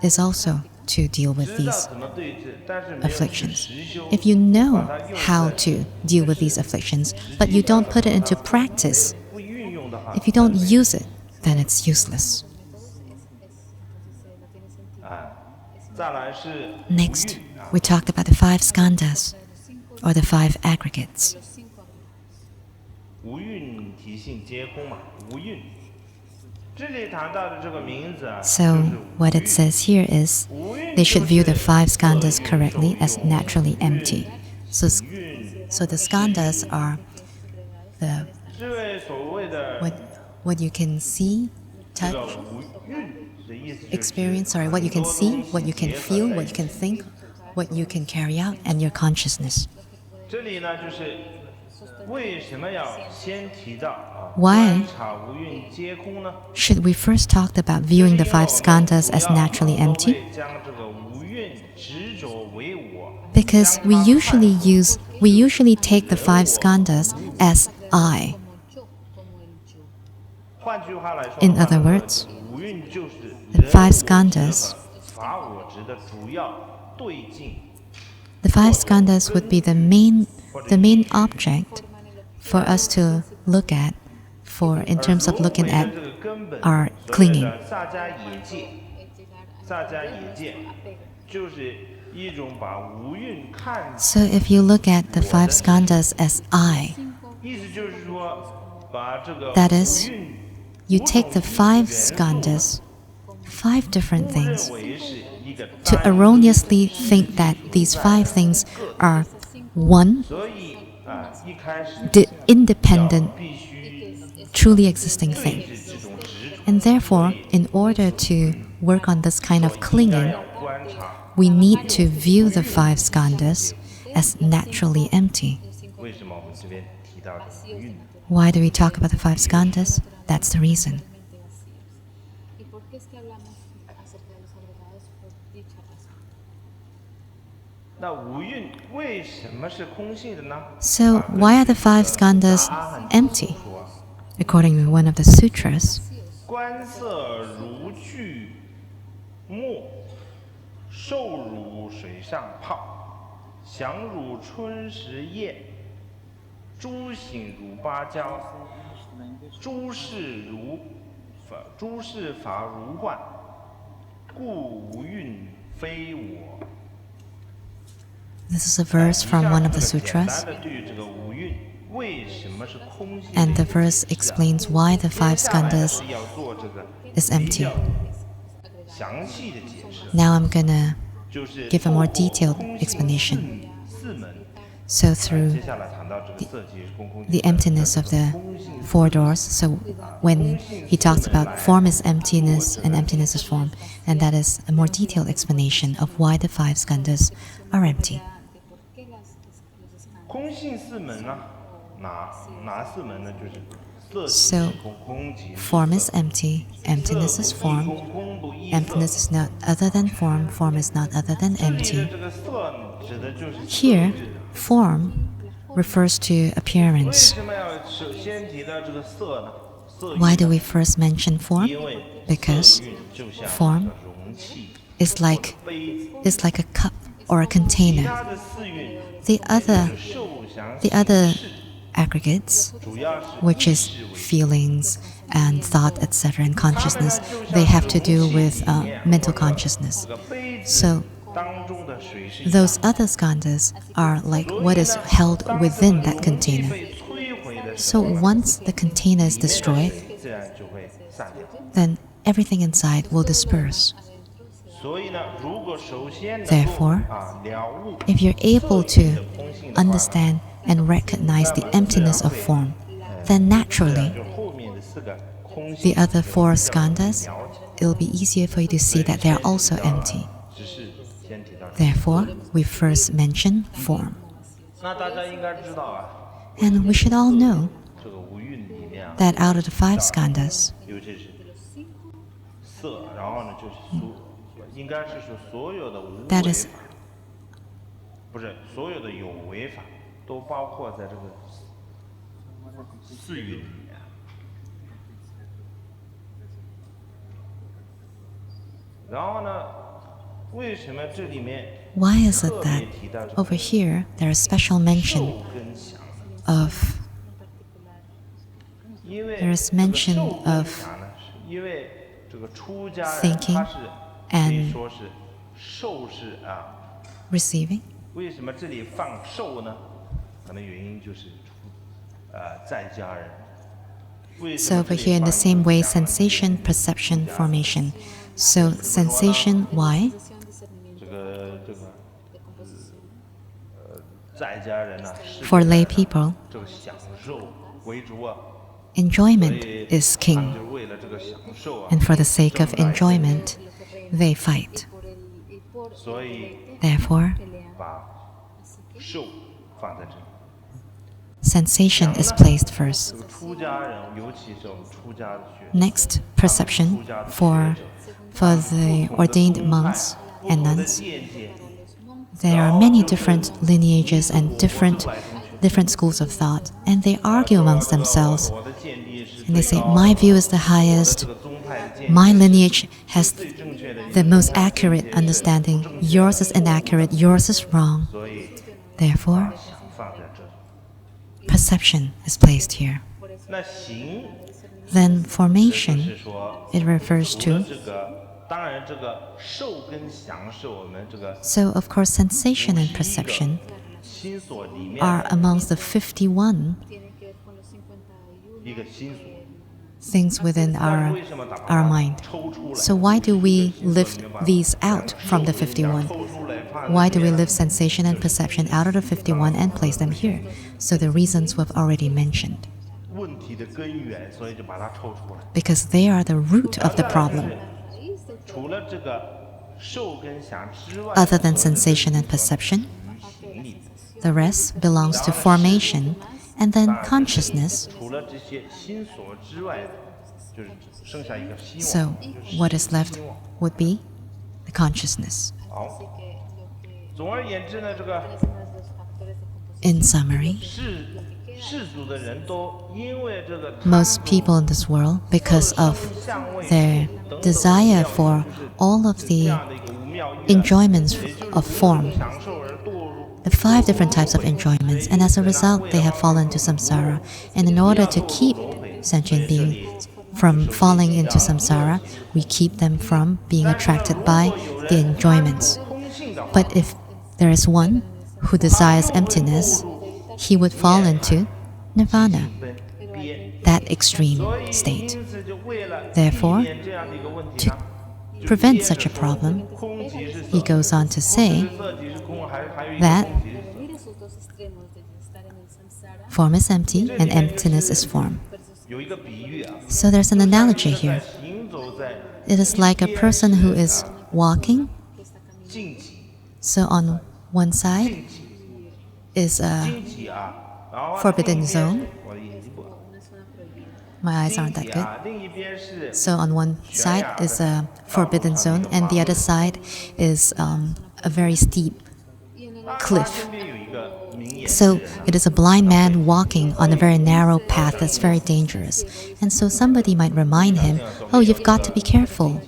[SPEAKER 2] is also to deal with
[SPEAKER 1] 知道
[SPEAKER 2] these
[SPEAKER 1] 怎么对治，但是没有去
[SPEAKER 2] afflictions.
[SPEAKER 1] 实修，
[SPEAKER 2] If you know
[SPEAKER 1] 把它用
[SPEAKER 2] how
[SPEAKER 1] 在
[SPEAKER 2] to deal with these afflictions, but you don't put it into practice,
[SPEAKER 1] 不运用的话，
[SPEAKER 2] if you don't use it, then it's useless.
[SPEAKER 1] 啊，再来是
[SPEAKER 2] Next,
[SPEAKER 1] 无蕴啊，
[SPEAKER 2] we talked about the 5 skandhas, or the 5 aggregates.
[SPEAKER 1] 无蕴体性皆空嘛，无蕴。这里谈到的这个名字啊，
[SPEAKER 2] So,
[SPEAKER 1] 就是无
[SPEAKER 2] what it
[SPEAKER 1] 蕴。
[SPEAKER 2] says here is,
[SPEAKER 1] 无蕴
[SPEAKER 2] they should view the 5
[SPEAKER 1] 就是
[SPEAKER 2] skandhas
[SPEAKER 1] 色蕴
[SPEAKER 2] correctly as
[SPEAKER 1] 受用
[SPEAKER 2] naturally empty. So,
[SPEAKER 1] 蕴
[SPEAKER 2] so the skandhas are the
[SPEAKER 1] 这位所谓的
[SPEAKER 2] what you can see,
[SPEAKER 1] 这个
[SPEAKER 2] touch,
[SPEAKER 1] 无蕴的意思就是
[SPEAKER 2] experience, sorry, what you can
[SPEAKER 1] 很多
[SPEAKER 2] see,
[SPEAKER 1] 东西
[SPEAKER 2] what you can
[SPEAKER 1] 结合
[SPEAKER 2] feel,
[SPEAKER 1] 在
[SPEAKER 2] what
[SPEAKER 1] 一
[SPEAKER 2] you
[SPEAKER 1] 起
[SPEAKER 2] can think, what you can carry out, and your consciousness.
[SPEAKER 1] 这里呢，就是为什么要先提到啊？
[SPEAKER 2] Why
[SPEAKER 1] 观察无蕴皆空呢？
[SPEAKER 2] Should we first talk about viewing the 5 skandhas as naturally
[SPEAKER 1] 因为我们
[SPEAKER 2] empty?
[SPEAKER 1] 都会将这个无蕴执着为我，
[SPEAKER 2] Because
[SPEAKER 1] 将
[SPEAKER 2] we
[SPEAKER 1] 它
[SPEAKER 2] usually take the 5 skandhas as I.
[SPEAKER 1] 换句话来说
[SPEAKER 2] In
[SPEAKER 1] 的话
[SPEAKER 2] other words,
[SPEAKER 1] 无蕴就是
[SPEAKER 2] the
[SPEAKER 1] 人
[SPEAKER 2] 5
[SPEAKER 1] 我执
[SPEAKER 2] skandhas
[SPEAKER 1] 和法我执的主要对境。
[SPEAKER 2] The 5 skandhas would be the main object for us to look at in terms of looking at our clinging.
[SPEAKER 1] 萨迦野戒，萨迦野戒就是一种把无蕴看，
[SPEAKER 2] So if you look at the 5 skandhas as I,
[SPEAKER 1] 意思就是说把这个
[SPEAKER 2] That is,
[SPEAKER 1] 无蕴
[SPEAKER 2] you take the 5 skandhas, 5 different
[SPEAKER 1] 误
[SPEAKER 2] things,
[SPEAKER 1] 认为是一个
[SPEAKER 2] to
[SPEAKER 1] 单一
[SPEAKER 2] erroneously think that these 5 things are one,
[SPEAKER 1] 所以啊，一开始
[SPEAKER 2] independent,
[SPEAKER 1] 必须
[SPEAKER 2] truly existing
[SPEAKER 1] 对
[SPEAKER 2] thing.
[SPEAKER 1] 治这种执着，
[SPEAKER 2] And therefore, in order to work on this kind of
[SPEAKER 1] 应该
[SPEAKER 2] clinging,
[SPEAKER 1] 要观察
[SPEAKER 2] we need to view the 5 skandhas as naturally empty.
[SPEAKER 1] 为什么我们这边提到这个无蕴呢？
[SPEAKER 2] Why do we talk about the 5 skandhas? That's the reason.
[SPEAKER 3] ¿Y por qué es que hablamos acerca de los agregados por dicha razón?
[SPEAKER 1] 那无蕴为什么是空性的呢？
[SPEAKER 2] So, why are the 5 skandhas empty? According to one of the sutras,
[SPEAKER 1] 观色如炬墨，受如水上泡，想如春时叶，诸醒如芭蕉，诸事法如幻，故无蕴非我。
[SPEAKER 2] this is a verse from one of the
[SPEAKER 1] 以下这个简
[SPEAKER 2] sutras,
[SPEAKER 1] 单地对于这个无蕴为什么是空性
[SPEAKER 2] and the
[SPEAKER 1] 的一个
[SPEAKER 2] verse explains why the 5
[SPEAKER 1] 接下来呢
[SPEAKER 2] skandhas
[SPEAKER 1] 是要做这个
[SPEAKER 2] is
[SPEAKER 1] 比
[SPEAKER 2] empty.
[SPEAKER 1] 较详细的解释，
[SPEAKER 2] Now I'm gonna
[SPEAKER 1] 就是
[SPEAKER 2] give a more
[SPEAKER 1] 透过
[SPEAKER 2] detailed
[SPEAKER 1] 空性
[SPEAKER 2] explanation.
[SPEAKER 1] 四门。
[SPEAKER 2] So through
[SPEAKER 1] 接下来谈到这个色即是空，空
[SPEAKER 2] the emptiness of the 4 doors. So when he talks about form is emptiness and emptiness is form, and that is a more detailed explanation of why the 5 skandhas are empty.
[SPEAKER 3] ¿Por qué los escándalos?
[SPEAKER 1] 空性四门呢？哪四门呢？就是色即
[SPEAKER 2] So
[SPEAKER 1] 是空，空即是
[SPEAKER 2] form is
[SPEAKER 1] 色
[SPEAKER 2] empty, emptiness is
[SPEAKER 1] 色不异
[SPEAKER 2] form,
[SPEAKER 1] 空，空不异色。
[SPEAKER 2] emptiness is not other than form is not other than
[SPEAKER 1] 这里的
[SPEAKER 2] empty.
[SPEAKER 1] 这个色指的就是色
[SPEAKER 2] Here,
[SPEAKER 1] 质。
[SPEAKER 2] form refers to
[SPEAKER 1] 为
[SPEAKER 2] appearance.
[SPEAKER 1] 什么要首先提到这个色呢？
[SPEAKER 2] Why do we first mention form?
[SPEAKER 1] 因为
[SPEAKER 2] Because
[SPEAKER 1] 色蕴就像
[SPEAKER 2] form
[SPEAKER 1] 一个容器
[SPEAKER 2] is
[SPEAKER 1] 杯
[SPEAKER 2] like a cup or a container.
[SPEAKER 1] 它的四蕴
[SPEAKER 2] The other
[SPEAKER 1] 受想
[SPEAKER 2] the other aggregates,
[SPEAKER 1] 主要是
[SPEAKER 2] which is feelings and thought, etc., and consciousness, they have to do with mental consciousness.
[SPEAKER 1] 这个杯子
[SPEAKER 2] So
[SPEAKER 1] 当中的水是一样
[SPEAKER 2] those other skandhas are like what is held within that container.
[SPEAKER 1] 被摧毁的时
[SPEAKER 2] So once the container is destroyed,
[SPEAKER 1] 候，自然就会散掉。
[SPEAKER 2] then everything inside will disperse.
[SPEAKER 1] 所以呢，如果首先能
[SPEAKER 2] Therefore,
[SPEAKER 1] 够了悟
[SPEAKER 2] if you're able
[SPEAKER 1] 色蕴
[SPEAKER 2] to
[SPEAKER 1] 的空性的话，
[SPEAKER 2] understand and recognize the emptiness of form, then naturally
[SPEAKER 1] 就后面的四个空
[SPEAKER 2] the
[SPEAKER 1] 性
[SPEAKER 2] other four skandhas,
[SPEAKER 1] 了解，
[SPEAKER 2] it'll be easier for you to see that they are also empty.
[SPEAKER 1] 只是先提到这个。
[SPEAKER 2] Therefore, we first mention form.
[SPEAKER 1] 那大家应该知道啊，
[SPEAKER 2] And we should all know
[SPEAKER 1] 这个五蕴里面啊，
[SPEAKER 2] that out of the five skandhas,
[SPEAKER 1] 尤其是色，然后呢就是应该是说所有的无
[SPEAKER 2] That
[SPEAKER 1] 为
[SPEAKER 2] is-
[SPEAKER 1] 法，不是所有的有为法都包括在这个四蕴里面。然后呢，为什么这里面
[SPEAKER 2] why is it
[SPEAKER 1] 特别
[SPEAKER 2] that
[SPEAKER 1] 提到这个
[SPEAKER 2] over here there is special mention
[SPEAKER 1] 受跟想？
[SPEAKER 2] of
[SPEAKER 1] 因为
[SPEAKER 2] There is
[SPEAKER 1] 这个
[SPEAKER 2] mention
[SPEAKER 1] 受跟
[SPEAKER 2] of
[SPEAKER 1] 想呢，是因为这个出家人
[SPEAKER 2] thinking
[SPEAKER 1] 他是可以
[SPEAKER 2] and
[SPEAKER 1] 说是受是啊。
[SPEAKER 2] receiving?
[SPEAKER 1] 为什么这里放受呢？可能原因就是在家人。为什
[SPEAKER 2] So
[SPEAKER 1] 么
[SPEAKER 2] over
[SPEAKER 1] 这里
[SPEAKER 2] here, in the
[SPEAKER 1] 放
[SPEAKER 2] same way,
[SPEAKER 1] 想呢
[SPEAKER 2] sensation, perception, formation. So sensation, why?
[SPEAKER 1] 这个在家人呢，是
[SPEAKER 2] For lay people,
[SPEAKER 1] 这个享受为主啊，所
[SPEAKER 2] enjoyment
[SPEAKER 1] 以
[SPEAKER 2] is
[SPEAKER 1] 他们
[SPEAKER 2] king,
[SPEAKER 1] 就为了这个享受啊，
[SPEAKER 2] and for the sake of
[SPEAKER 1] 正在
[SPEAKER 2] enjoyment, they fight.
[SPEAKER 1] 所以
[SPEAKER 2] Therefore,
[SPEAKER 1] 把受放在这里。
[SPEAKER 2] sensation is placed first.
[SPEAKER 1] 这个出家人，尤其是我们出家的学生，
[SPEAKER 2] Next, perception for the ordained monks
[SPEAKER 1] 不
[SPEAKER 2] and
[SPEAKER 1] 同的
[SPEAKER 2] nuns.
[SPEAKER 1] 见解，
[SPEAKER 2] There are many different lineages and different schools of thought, and they argue amongst themselves.
[SPEAKER 1] 我的见地是
[SPEAKER 2] And they
[SPEAKER 1] 最
[SPEAKER 2] say,
[SPEAKER 1] 高
[SPEAKER 2] my
[SPEAKER 1] 的，
[SPEAKER 2] view is the
[SPEAKER 1] 我的
[SPEAKER 2] highest,
[SPEAKER 1] 这个宗派的见
[SPEAKER 2] my
[SPEAKER 1] 解
[SPEAKER 2] lineage has
[SPEAKER 1] 最正确的，
[SPEAKER 2] the most accurate understanding, yours is inaccurate, yours is wrong.
[SPEAKER 1] 所以
[SPEAKER 2] Therefore,
[SPEAKER 1] 想放在这里。
[SPEAKER 2] perception is placed here.
[SPEAKER 1] 那行
[SPEAKER 2] Then
[SPEAKER 1] 就
[SPEAKER 2] formation,
[SPEAKER 1] 是说，
[SPEAKER 2] it refers
[SPEAKER 1] 除了
[SPEAKER 2] to,
[SPEAKER 1] 这个，当然这个受跟享是我们这个
[SPEAKER 2] so of course sensation and perception
[SPEAKER 1] 心所里面
[SPEAKER 2] are
[SPEAKER 1] 的
[SPEAKER 2] amongst the 51
[SPEAKER 1] 一个心所。
[SPEAKER 2] things within
[SPEAKER 1] 但是为什么把
[SPEAKER 2] our
[SPEAKER 1] 它
[SPEAKER 2] mind.
[SPEAKER 1] 抽出来？
[SPEAKER 2] So why do we lift these out from the 51?
[SPEAKER 1] 抽出来放在
[SPEAKER 2] Why do we
[SPEAKER 1] 这边
[SPEAKER 2] lift sensation and perception out of the 51 and place them here? So the reasons we've already mentioned.
[SPEAKER 1] 问题的根源，所以就把它抽出来。
[SPEAKER 2] Because they are the root of the
[SPEAKER 1] 再来
[SPEAKER 2] problem.
[SPEAKER 1] 是除了这个受跟想之外
[SPEAKER 2] Other than
[SPEAKER 1] 所有的
[SPEAKER 2] sensation and perception,
[SPEAKER 1] 行里，
[SPEAKER 2] the rest belongs to formation and then consciousness.
[SPEAKER 1] 除了这些心所之外的，就是剩下一个希望。
[SPEAKER 2] So
[SPEAKER 1] 就是
[SPEAKER 2] what is left
[SPEAKER 1] 希望
[SPEAKER 2] would be the consciousness.
[SPEAKER 1] 好，总而言之呢，这个
[SPEAKER 2] In summary,
[SPEAKER 1] 世俗的人都因为这个
[SPEAKER 2] most people in this world, because of
[SPEAKER 1] 相位
[SPEAKER 2] their desire for all of
[SPEAKER 1] 这
[SPEAKER 2] the
[SPEAKER 1] 样的一个无妙欲，
[SPEAKER 2] enjoyments
[SPEAKER 1] 也就是
[SPEAKER 2] of form,
[SPEAKER 1] 享受而堕入。
[SPEAKER 2] the 5 different types of enjoyments, and as a result, they have fallen into samsara. And in order to keep sentient beings from falling into samsara, we keep them from being attracted by the enjoyments.
[SPEAKER 1] 空性的话，
[SPEAKER 2] But if there is one who desires emptiness, he would fall into nirvana,
[SPEAKER 1] 分别。
[SPEAKER 2] that extreme
[SPEAKER 1] 所以
[SPEAKER 2] state.
[SPEAKER 1] 因此就为了
[SPEAKER 2] Therefore,
[SPEAKER 1] 避免这样的一个问题呢，
[SPEAKER 2] Prevent such a problem,
[SPEAKER 1] 空即是
[SPEAKER 2] he
[SPEAKER 1] 色，
[SPEAKER 2] goes on to say
[SPEAKER 1] 色即是空，还有一个
[SPEAKER 2] that
[SPEAKER 1] 空即是色。
[SPEAKER 3] Mira esos dos extremos de estar en el samsara
[SPEAKER 2] form is empty and emptiness is form.
[SPEAKER 1] 有一个比喻啊，
[SPEAKER 2] So there's an analogy
[SPEAKER 1] 在
[SPEAKER 2] here.
[SPEAKER 1] 行走在
[SPEAKER 2] It is like a person who is walking.
[SPEAKER 1] 荆棘，
[SPEAKER 2] So on one side
[SPEAKER 1] 荆棘，
[SPEAKER 2] is a
[SPEAKER 1] 荆棘啊，然后
[SPEAKER 2] forbidden
[SPEAKER 1] 另一边
[SPEAKER 2] zone.
[SPEAKER 1] 我的眼睛不好。
[SPEAKER 3] una zona prohibida.
[SPEAKER 2] my eyes
[SPEAKER 1] 荆
[SPEAKER 2] aren't that
[SPEAKER 1] 棘
[SPEAKER 2] good.
[SPEAKER 1] 啊，另一边是
[SPEAKER 2] So on one side is a forbidden zone, and the other side is a very steep cliff.
[SPEAKER 1] 身边有一个明眼
[SPEAKER 2] So
[SPEAKER 1] 人啊
[SPEAKER 2] it is a blind man walking on a very narrow path that's very dangerous. And so somebody might remind him, oh, you've got to be careful.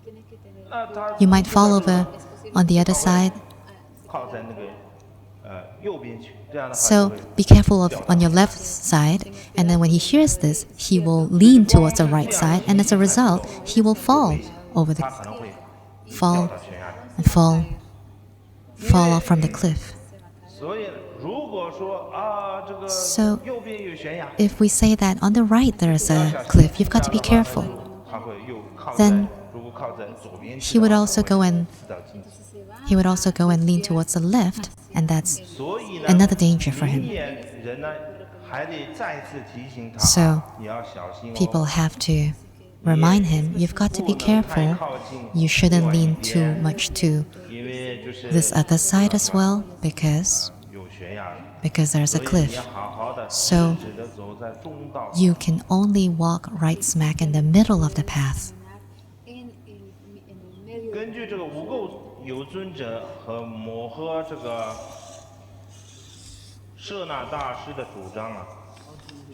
[SPEAKER 3] Tiene que tener
[SPEAKER 1] 那他
[SPEAKER 2] You might fall over on the other side.
[SPEAKER 1] 靠在那个右边去，这样的话就
[SPEAKER 2] So
[SPEAKER 1] 会
[SPEAKER 2] be careful of on your left side. And then when he hears this, he will lean towards the right side. And as a result, he will fall over
[SPEAKER 1] 他
[SPEAKER 2] the
[SPEAKER 1] 可能会
[SPEAKER 2] fall
[SPEAKER 1] 掉到悬崖里。
[SPEAKER 2] and fall off from the cliff.
[SPEAKER 1] 所以如果说啊这个
[SPEAKER 2] So
[SPEAKER 1] 右边有悬崖，
[SPEAKER 2] if we say that on the right there's a cliff, you've got to be careful.
[SPEAKER 1] 他会又靠在
[SPEAKER 2] Then
[SPEAKER 1] 如果靠在左边
[SPEAKER 2] he
[SPEAKER 1] 去的
[SPEAKER 2] would
[SPEAKER 1] 话
[SPEAKER 2] also go and
[SPEAKER 1] 刺到荆棘。
[SPEAKER 2] he would also go and lean towards the left, and that's
[SPEAKER 1] 所以呢
[SPEAKER 2] another danger for
[SPEAKER 1] 明
[SPEAKER 2] him.
[SPEAKER 1] 眼人呢还得再次提醒他，
[SPEAKER 2] So
[SPEAKER 1] 你要小心哦。
[SPEAKER 2] People have to remind him, you've got to be careful. You shouldn't lean too much to
[SPEAKER 1] 因为就是
[SPEAKER 2] this other side as well, because
[SPEAKER 1] 有悬崖，
[SPEAKER 2] there's a
[SPEAKER 1] 所以你
[SPEAKER 2] cliff.
[SPEAKER 1] 要好好的
[SPEAKER 2] So
[SPEAKER 1] 直的走在中道。
[SPEAKER 2] You can only walk right smack in the middle of the path.
[SPEAKER 3] en el medio
[SPEAKER 1] 根据这个无垢有尊者和摩诃这个舍那大师的主张啊，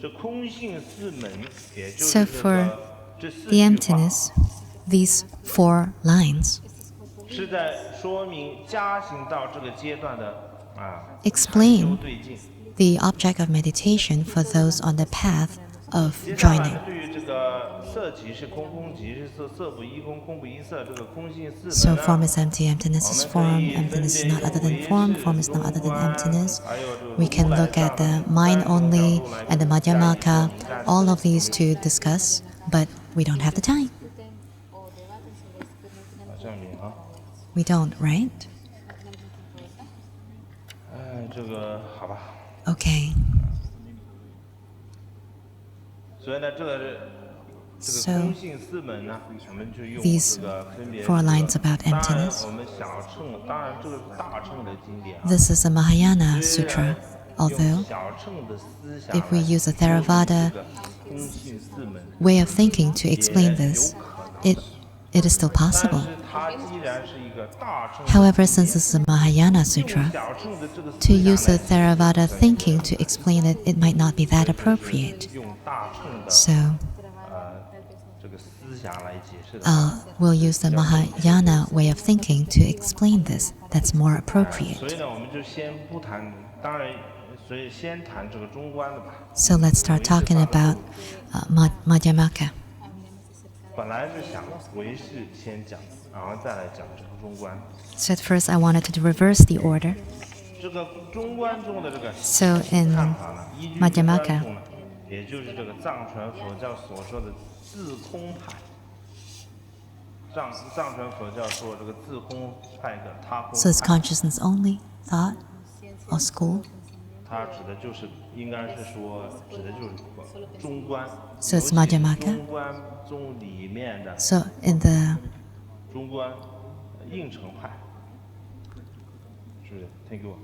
[SPEAKER 1] 这空性四门，也就
[SPEAKER 2] So
[SPEAKER 1] 是这
[SPEAKER 2] for
[SPEAKER 1] 个这四
[SPEAKER 2] the
[SPEAKER 1] 句话，
[SPEAKER 2] emptiness, these 4 lines
[SPEAKER 1] 是在说明加行到这个阶段的啊修
[SPEAKER 2] explain
[SPEAKER 1] 对境。
[SPEAKER 2] the object of meditation for those on the path of
[SPEAKER 1] 接下来
[SPEAKER 2] joining.
[SPEAKER 1] 呢，对于这个色即是空，空即是色，色不异空，空不异色，这个空性四
[SPEAKER 2] So
[SPEAKER 1] 门
[SPEAKER 2] form
[SPEAKER 1] 呢，
[SPEAKER 2] is empty, emptiness is
[SPEAKER 1] 我们
[SPEAKER 2] form,
[SPEAKER 1] 可以分
[SPEAKER 2] emptiness is
[SPEAKER 1] 别
[SPEAKER 2] not other
[SPEAKER 1] 用
[SPEAKER 2] than
[SPEAKER 1] 唯
[SPEAKER 2] form,
[SPEAKER 1] 识
[SPEAKER 2] form is not other than
[SPEAKER 1] 中观
[SPEAKER 2] emptiness.
[SPEAKER 1] 还有这个
[SPEAKER 2] We can
[SPEAKER 1] 如来
[SPEAKER 2] look at
[SPEAKER 1] 藏
[SPEAKER 2] the
[SPEAKER 1] 三
[SPEAKER 2] mind
[SPEAKER 1] 种
[SPEAKER 2] only
[SPEAKER 1] 角度来
[SPEAKER 2] and the
[SPEAKER 1] 加以
[SPEAKER 2] Madhyamaka,
[SPEAKER 1] 但是
[SPEAKER 2] all of these to discuss, but we don't have the time.
[SPEAKER 3] discuten o debaten sobre esto, pero no
[SPEAKER 1] 啊，这样子啊，
[SPEAKER 2] We don't, right?
[SPEAKER 3] tenemos tiempo, ¿verdad?
[SPEAKER 1] 哎，这个好吧，
[SPEAKER 2] Okay.
[SPEAKER 1] 所以呢，这个
[SPEAKER 2] So
[SPEAKER 1] 空性四门呢，我们就用
[SPEAKER 2] these
[SPEAKER 1] 这个分别
[SPEAKER 2] 4 lines about
[SPEAKER 1] 当然
[SPEAKER 2] emptiness.
[SPEAKER 1] 我们小乘，当然这个是大乘的经典啊。
[SPEAKER 2] This is a Mahayana sutra,
[SPEAKER 1] 用
[SPEAKER 2] although
[SPEAKER 1] 小乘的思想
[SPEAKER 2] if we
[SPEAKER 1] 来
[SPEAKER 2] use a
[SPEAKER 1] 说明
[SPEAKER 2] Theravada
[SPEAKER 1] 这个空性四门
[SPEAKER 2] way of thinking to explain this, it is still
[SPEAKER 1] 但
[SPEAKER 2] possible.
[SPEAKER 1] 是它既然是一个大乘的
[SPEAKER 2] However, since this is a Mahayana sutra,
[SPEAKER 1] 用小乘的这个
[SPEAKER 2] to
[SPEAKER 1] 思
[SPEAKER 2] use
[SPEAKER 1] 想
[SPEAKER 2] a
[SPEAKER 1] 来
[SPEAKER 2] Theravada thinking to explain it, it might not be that appropriate.
[SPEAKER 1] 用大乘的
[SPEAKER 2] So
[SPEAKER 1] 这个思想来解释的话，
[SPEAKER 2] we'll use the Mahayana way of thinking to explain this. That's more
[SPEAKER 1] 所
[SPEAKER 2] appropriate.
[SPEAKER 1] 以呢，我们就先不谈，当然，所以先谈这个中观的吧。
[SPEAKER 2] So let's start talking about Madhyamaka.
[SPEAKER 1] 本来是想唯识先讲，然后再来讲这个中观。
[SPEAKER 2] So at first, I wanted to reverse the order.
[SPEAKER 1] 这个中观中的这个
[SPEAKER 2] So in
[SPEAKER 1] 看法呢，依据中
[SPEAKER 2] Madhyamaka
[SPEAKER 1] 观中呢，也就是这个藏传佛教所说的自空派。藏传佛教说这个自空派的他空
[SPEAKER 2] So it's
[SPEAKER 1] 派，
[SPEAKER 2] consciousness only thought or school.
[SPEAKER 1] 它指的就是应该是说指的就是中观。
[SPEAKER 2] So it's
[SPEAKER 1] 尤其是
[SPEAKER 2] Madhyamaka
[SPEAKER 1] 中观中里面的
[SPEAKER 2] So in the
[SPEAKER 1] 中观应成派，是不是？听给我。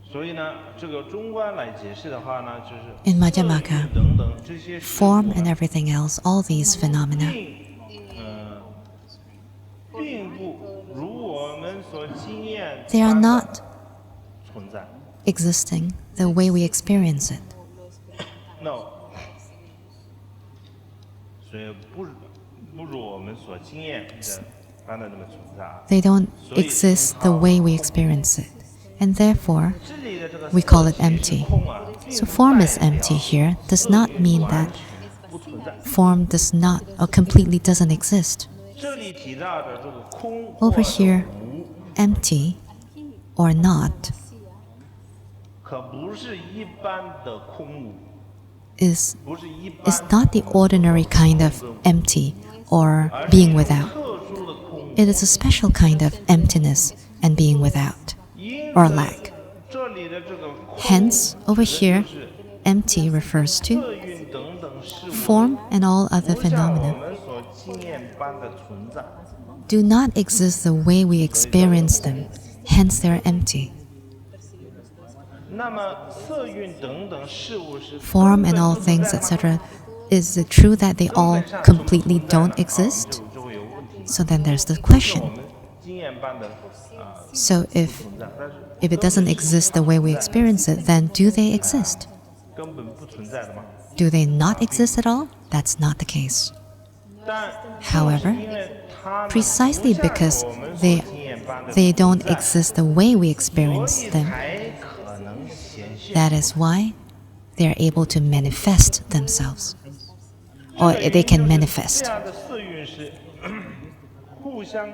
[SPEAKER 1] 所以呢，这个中观来解释的话呢，就是
[SPEAKER 2] In Madhyamaka,
[SPEAKER 1] 色蕴等等这些事物
[SPEAKER 2] form
[SPEAKER 1] 呢
[SPEAKER 2] and everything else, all these phenomena,
[SPEAKER 1] 并不如我们所经验
[SPEAKER 2] they are
[SPEAKER 1] 般的
[SPEAKER 2] not
[SPEAKER 1] 存在。
[SPEAKER 2] existing the way we experience it.
[SPEAKER 1] No，所以不如我们所经验的般的那么存在啊。
[SPEAKER 2] They don't exist the way we experience it. And therefore,
[SPEAKER 1] 这里的这个
[SPEAKER 2] we call it
[SPEAKER 1] 色即是
[SPEAKER 2] empty.
[SPEAKER 1] 空啊，
[SPEAKER 2] So form is empty here does not mean that
[SPEAKER 1] 不存在。
[SPEAKER 2] form does not or completely doesn't exist.
[SPEAKER 1] 这里提到的这个空
[SPEAKER 2] Over
[SPEAKER 1] 或者
[SPEAKER 2] here,
[SPEAKER 1] 无，
[SPEAKER 2] empty or not
[SPEAKER 1] 可不是一般的空无，
[SPEAKER 2] is
[SPEAKER 1] 不是一般
[SPEAKER 2] is not the ordinary kind of empty or being without.
[SPEAKER 1] 特殊的空无。
[SPEAKER 2] It is a special kind of emptiness and being without
[SPEAKER 1] 因
[SPEAKER 2] or
[SPEAKER 1] 此
[SPEAKER 2] lack.
[SPEAKER 1] 这里的这个空
[SPEAKER 2] Hence, over
[SPEAKER 1] 指的
[SPEAKER 2] here,
[SPEAKER 1] 就是
[SPEAKER 2] empty refers to
[SPEAKER 1] 色蕴等等事物
[SPEAKER 2] form and all other
[SPEAKER 1] 不像我
[SPEAKER 2] phenomena
[SPEAKER 1] 们所经验般的存在。
[SPEAKER 2] do not exist the way we experience them. Hence, they are empty.
[SPEAKER 1] 那么色蕴等等事物是
[SPEAKER 2] Form
[SPEAKER 1] 根
[SPEAKER 2] and
[SPEAKER 1] 本
[SPEAKER 2] all
[SPEAKER 1] 不存
[SPEAKER 2] things,
[SPEAKER 1] 在吗
[SPEAKER 2] etc. Is it true that they all completely don't exist?
[SPEAKER 1] 就会有问题。
[SPEAKER 2] So then there's the
[SPEAKER 1] 这是
[SPEAKER 2] question.
[SPEAKER 1] 我们经验般的
[SPEAKER 2] So
[SPEAKER 1] 不存在，但是
[SPEAKER 2] if it doesn't exist the way we experience it, then do they exist?
[SPEAKER 1] 根本不存在的嘛。
[SPEAKER 2] Do they not exist at all? That's not the case.
[SPEAKER 1] 但
[SPEAKER 2] However,
[SPEAKER 1] 因为它们
[SPEAKER 2] precisely
[SPEAKER 1] 不像
[SPEAKER 2] because
[SPEAKER 1] 我们所
[SPEAKER 2] they
[SPEAKER 1] 经验般的
[SPEAKER 2] they don't
[SPEAKER 1] 存在
[SPEAKER 2] exist the way we
[SPEAKER 1] 所
[SPEAKER 2] experience
[SPEAKER 1] 以
[SPEAKER 2] them,
[SPEAKER 1] 才可能显现。
[SPEAKER 2] that is why they are able to manifest themselves. Or they can
[SPEAKER 1] 这
[SPEAKER 2] manifest.
[SPEAKER 1] 样的色蕴是互相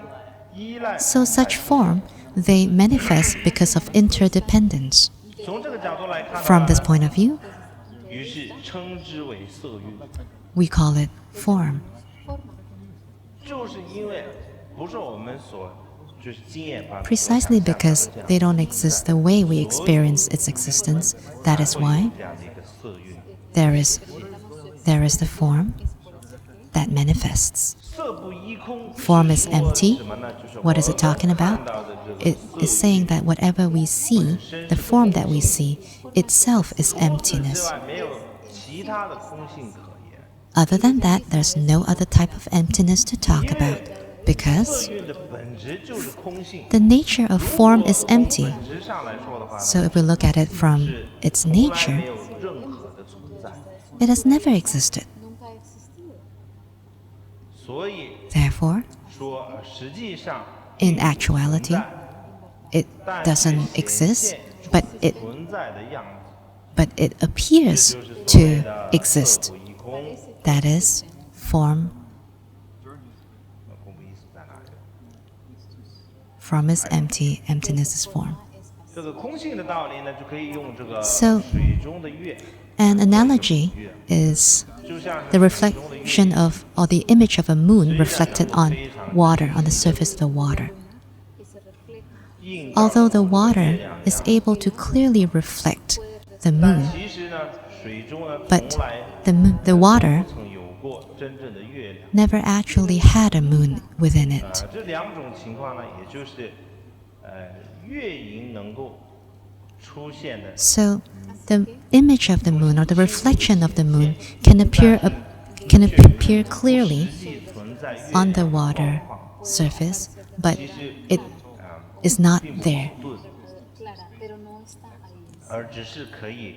[SPEAKER 1] 依赖。
[SPEAKER 2] So such form, they manifest because of interdependence.
[SPEAKER 1] 从这个角度来看的
[SPEAKER 2] From
[SPEAKER 1] 话
[SPEAKER 2] this
[SPEAKER 1] 呢，
[SPEAKER 2] point of view,
[SPEAKER 1] 于是称之为色蕴，
[SPEAKER 2] we call it form.
[SPEAKER 1] 就是因为不是我们所就是经验般的
[SPEAKER 2] Precisely
[SPEAKER 1] 所想象的
[SPEAKER 2] because
[SPEAKER 1] 这样
[SPEAKER 2] they don't exist the way we experience its existence, that is
[SPEAKER 1] 会有
[SPEAKER 2] why
[SPEAKER 1] 这样的一个色蕴。
[SPEAKER 2] there is the form that manifests.
[SPEAKER 1] 色不依空
[SPEAKER 2] Form is
[SPEAKER 1] 是说
[SPEAKER 2] empty.
[SPEAKER 1] 什么呢？就是
[SPEAKER 2] What is it
[SPEAKER 1] 我们
[SPEAKER 2] talking
[SPEAKER 1] 看
[SPEAKER 2] about?
[SPEAKER 1] 到的这个
[SPEAKER 2] It is saying that whatever we see, the form that we see, itself is
[SPEAKER 1] 之
[SPEAKER 2] emptiness.
[SPEAKER 1] 外没有其他的空性可言。
[SPEAKER 2] Other than that, there's no other type of emptiness to talk
[SPEAKER 1] 因
[SPEAKER 2] about.
[SPEAKER 1] 为
[SPEAKER 2] Because
[SPEAKER 1] 色蕴的本质就是空性。
[SPEAKER 2] the nature of form is
[SPEAKER 1] 从
[SPEAKER 2] empty.
[SPEAKER 1] 本质上来说的话呢，
[SPEAKER 2] So if we look at it from
[SPEAKER 1] 是
[SPEAKER 2] its
[SPEAKER 1] 从来没
[SPEAKER 2] nature,
[SPEAKER 1] 有任何的存在。
[SPEAKER 2] it has never existed.
[SPEAKER 3] Nunca ha existido.
[SPEAKER 1] 所以
[SPEAKER 2] Therefore,
[SPEAKER 1] 说，实际上
[SPEAKER 2] in
[SPEAKER 1] 存
[SPEAKER 2] actuality,
[SPEAKER 1] 在
[SPEAKER 2] it
[SPEAKER 1] 但是
[SPEAKER 2] doesn't
[SPEAKER 1] 显
[SPEAKER 2] exist,
[SPEAKER 1] 现
[SPEAKER 2] but
[SPEAKER 1] 出
[SPEAKER 2] it
[SPEAKER 1] 存在的样子，
[SPEAKER 2] but it
[SPEAKER 1] 这
[SPEAKER 2] appears
[SPEAKER 1] 就是所谓
[SPEAKER 2] to
[SPEAKER 1] 的
[SPEAKER 2] exist.
[SPEAKER 1] 色不异空。
[SPEAKER 2] That is form.
[SPEAKER 1] 那空不意思在哪里？
[SPEAKER 2] Form is empty, emptiness is form.
[SPEAKER 1] 这个空性的道理呢，就可以用这个
[SPEAKER 2] So-
[SPEAKER 1] 水中的月，
[SPEAKER 2] An analogy is
[SPEAKER 1] 就像是
[SPEAKER 2] the
[SPEAKER 1] 水中的月
[SPEAKER 2] reflection of, or the image of a moon reflected on water, on the surface of the water.
[SPEAKER 3] Y se refleja.
[SPEAKER 1] 映照
[SPEAKER 2] Although the
[SPEAKER 1] 月
[SPEAKER 2] water
[SPEAKER 1] 亮一
[SPEAKER 2] is
[SPEAKER 1] 样
[SPEAKER 2] able to clearly reflect the
[SPEAKER 1] 但
[SPEAKER 2] moon,
[SPEAKER 1] 其实呢，水中呢
[SPEAKER 2] but
[SPEAKER 1] 从来
[SPEAKER 2] the water
[SPEAKER 1] 不曾有过真正的月亮。
[SPEAKER 2] never actually had a moon within it.
[SPEAKER 1] 这两种情况呢，也就是月影能够出现的
[SPEAKER 2] So the image of the moon, or the reflection of the moon, can appear clearly
[SPEAKER 1] 实际存在月
[SPEAKER 2] on
[SPEAKER 1] 亮
[SPEAKER 2] the
[SPEAKER 1] 的
[SPEAKER 2] water
[SPEAKER 1] 状况
[SPEAKER 2] surface, but
[SPEAKER 1] 其实
[SPEAKER 2] it is not
[SPEAKER 1] 并不
[SPEAKER 2] there.
[SPEAKER 1] 矛盾，
[SPEAKER 3] Clara, pero no está ahí.
[SPEAKER 1] 而只是可以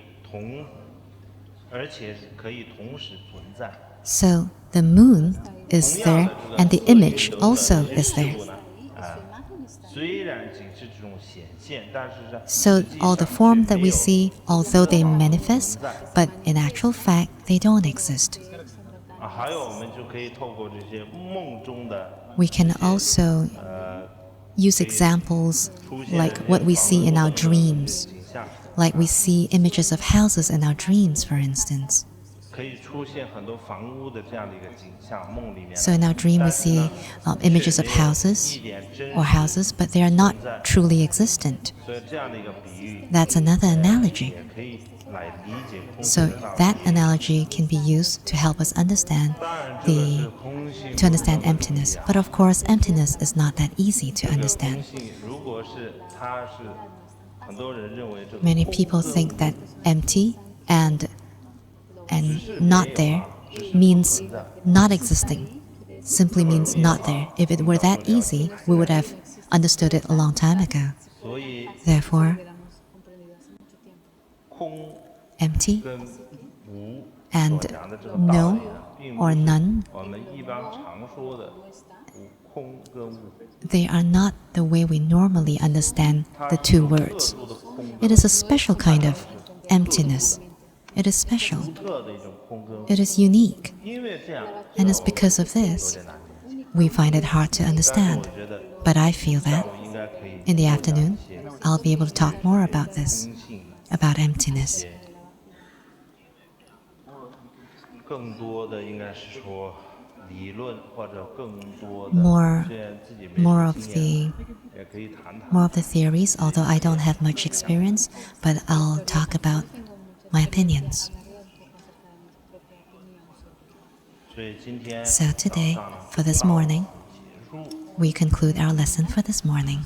[SPEAKER 1] 而且是可以同时存在。
[SPEAKER 2] So the moon is
[SPEAKER 1] 同
[SPEAKER 2] there,
[SPEAKER 1] 样的这个
[SPEAKER 2] and the
[SPEAKER 1] 色蕴
[SPEAKER 2] image
[SPEAKER 1] 中的
[SPEAKER 2] also
[SPEAKER 1] 这些
[SPEAKER 2] is
[SPEAKER 1] 事
[SPEAKER 2] there.
[SPEAKER 1] 物呢，
[SPEAKER 3] Ahí, y su imagen está ahí.
[SPEAKER 1] 虽然仅是这种显现，但是呢，
[SPEAKER 2] So
[SPEAKER 1] 实际
[SPEAKER 2] all the
[SPEAKER 1] 上
[SPEAKER 2] form
[SPEAKER 1] 却
[SPEAKER 2] that
[SPEAKER 1] 没
[SPEAKER 2] we
[SPEAKER 1] 有
[SPEAKER 2] see, although they manifest, but in actual fact, they don't exist.
[SPEAKER 1] 还有我们就可以透过这些梦中的
[SPEAKER 2] We can also
[SPEAKER 1] 呃
[SPEAKER 2] use examples
[SPEAKER 1] 出现
[SPEAKER 2] like what we see in our dreams,
[SPEAKER 1] 景象，
[SPEAKER 2] like we see images of houses in our dreams, for instance.
[SPEAKER 1] 可以出现很多房屋的这样的一个景象，梦里面。
[SPEAKER 2] So in our dream, we
[SPEAKER 1] 但是
[SPEAKER 2] see
[SPEAKER 1] 呢
[SPEAKER 2] images
[SPEAKER 1] 却
[SPEAKER 2] of
[SPEAKER 1] 没有
[SPEAKER 2] houses
[SPEAKER 1] 一点真
[SPEAKER 2] or
[SPEAKER 1] 实
[SPEAKER 2] houses, but they are not truly existent.
[SPEAKER 1] 所以这样的一个比喻
[SPEAKER 2] That's another analogy.
[SPEAKER 1] 也可以来理解空
[SPEAKER 2] So
[SPEAKER 1] 性的道理。
[SPEAKER 2] that analogy can be used to help us understand
[SPEAKER 1] 当然，这个是
[SPEAKER 2] the
[SPEAKER 1] 空性
[SPEAKER 2] to understand emptiness. But of course, emptiness is not that easy to
[SPEAKER 1] 这个空
[SPEAKER 2] understand.
[SPEAKER 1] 性如果是它是很多人认为这个
[SPEAKER 2] Many
[SPEAKER 1] 空
[SPEAKER 2] people
[SPEAKER 1] 跟
[SPEAKER 2] think
[SPEAKER 1] 无
[SPEAKER 2] that empty and not there means not existing. Simply means not there. If it were that easy, we would have understood it a long time ago.
[SPEAKER 1] 所以
[SPEAKER 2] Therefore,
[SPEAKER 3] Hubiéramos comprendido hace mucho tiempo.
[SPEAKER 1] 空
[SPEAKER 2] empty
[SPEAKER 1] 跟无
[SPEAKER 2] and
[SPEAKER 1] 所讲的这个道
[SPEAKER 2] no
[SPEAKER 1] 理呢，并不
[SPEAKER 2] or
[SPEAKER 1] 是
[SPEAKER 2] none,
[SPEAKER 1] 我们一般常说的无空跟无，
[SPEAKER 2] they are not the way we normally understand
[SPEAKER 1] 它
[SPEAKER 2] the
[SPEAKER 1] 是
[SPEAKER 2] two
[SPEAKER 1] 有特
[SPEAKER 2] words.
[SPEAKER 1] 殊的空
[SPEAKER 2] It is a special kind of emptiness. It is special.
[SPEAKER 1] 独特的一种空跟无，
[SPEAKER 2] It is unique.
[SPEAKER 1] 因为这样
[SPEAKER 2] And it's because of
[SPEAKER 1] 有
[SPEAKER 2] this
[SPEAKER 1] 点难理解。
[SPEAKER 2] we find it hard to
[SPEAKER 1] 但是
[SPEAKER 2] understand.
[SPEAKER 1] 我觉得
[SPEAKER 2] But I feel
[SPEAKER 1] 下
[SPEAKER 2] that
[SPEAKER 1] 午应该可以
[SPEAKER 2] in the
[SPEAKER 1] 多讲
[SPEAKER 2] afternoon
[SPEAKER 1] 一些
[SPEAKER 2] I'll be able to talk more about this,
[SPEAKER 1] 空性
[SPEAKER 2] about emptiness.
[SPEAKER 1] 更多的应该是说理论或者更多的
[SPEAKER 2] More-
[SPEAKER 1] 虽然自己没
[SPEAKER 2] more
[SPEAKER 1] 什么
[SPEAKER 2] of
[SPEAKER 1] 经验
[SPEAKER 2] the
[SPEAKER 1] 也可以谈谈
[SPEAKER 2] more of the theories, although I don't have much experience, but I'll talk about my opinions.
[SPEAKER 1] 所以今天
[SPEAKER 2] So today,
[SPEAKER 1] 早上呢
[SPEAKER 2] for this morning,
[SPEAKER 1] 结束
[SPEAKER 2] we conclude our lesson for this morning.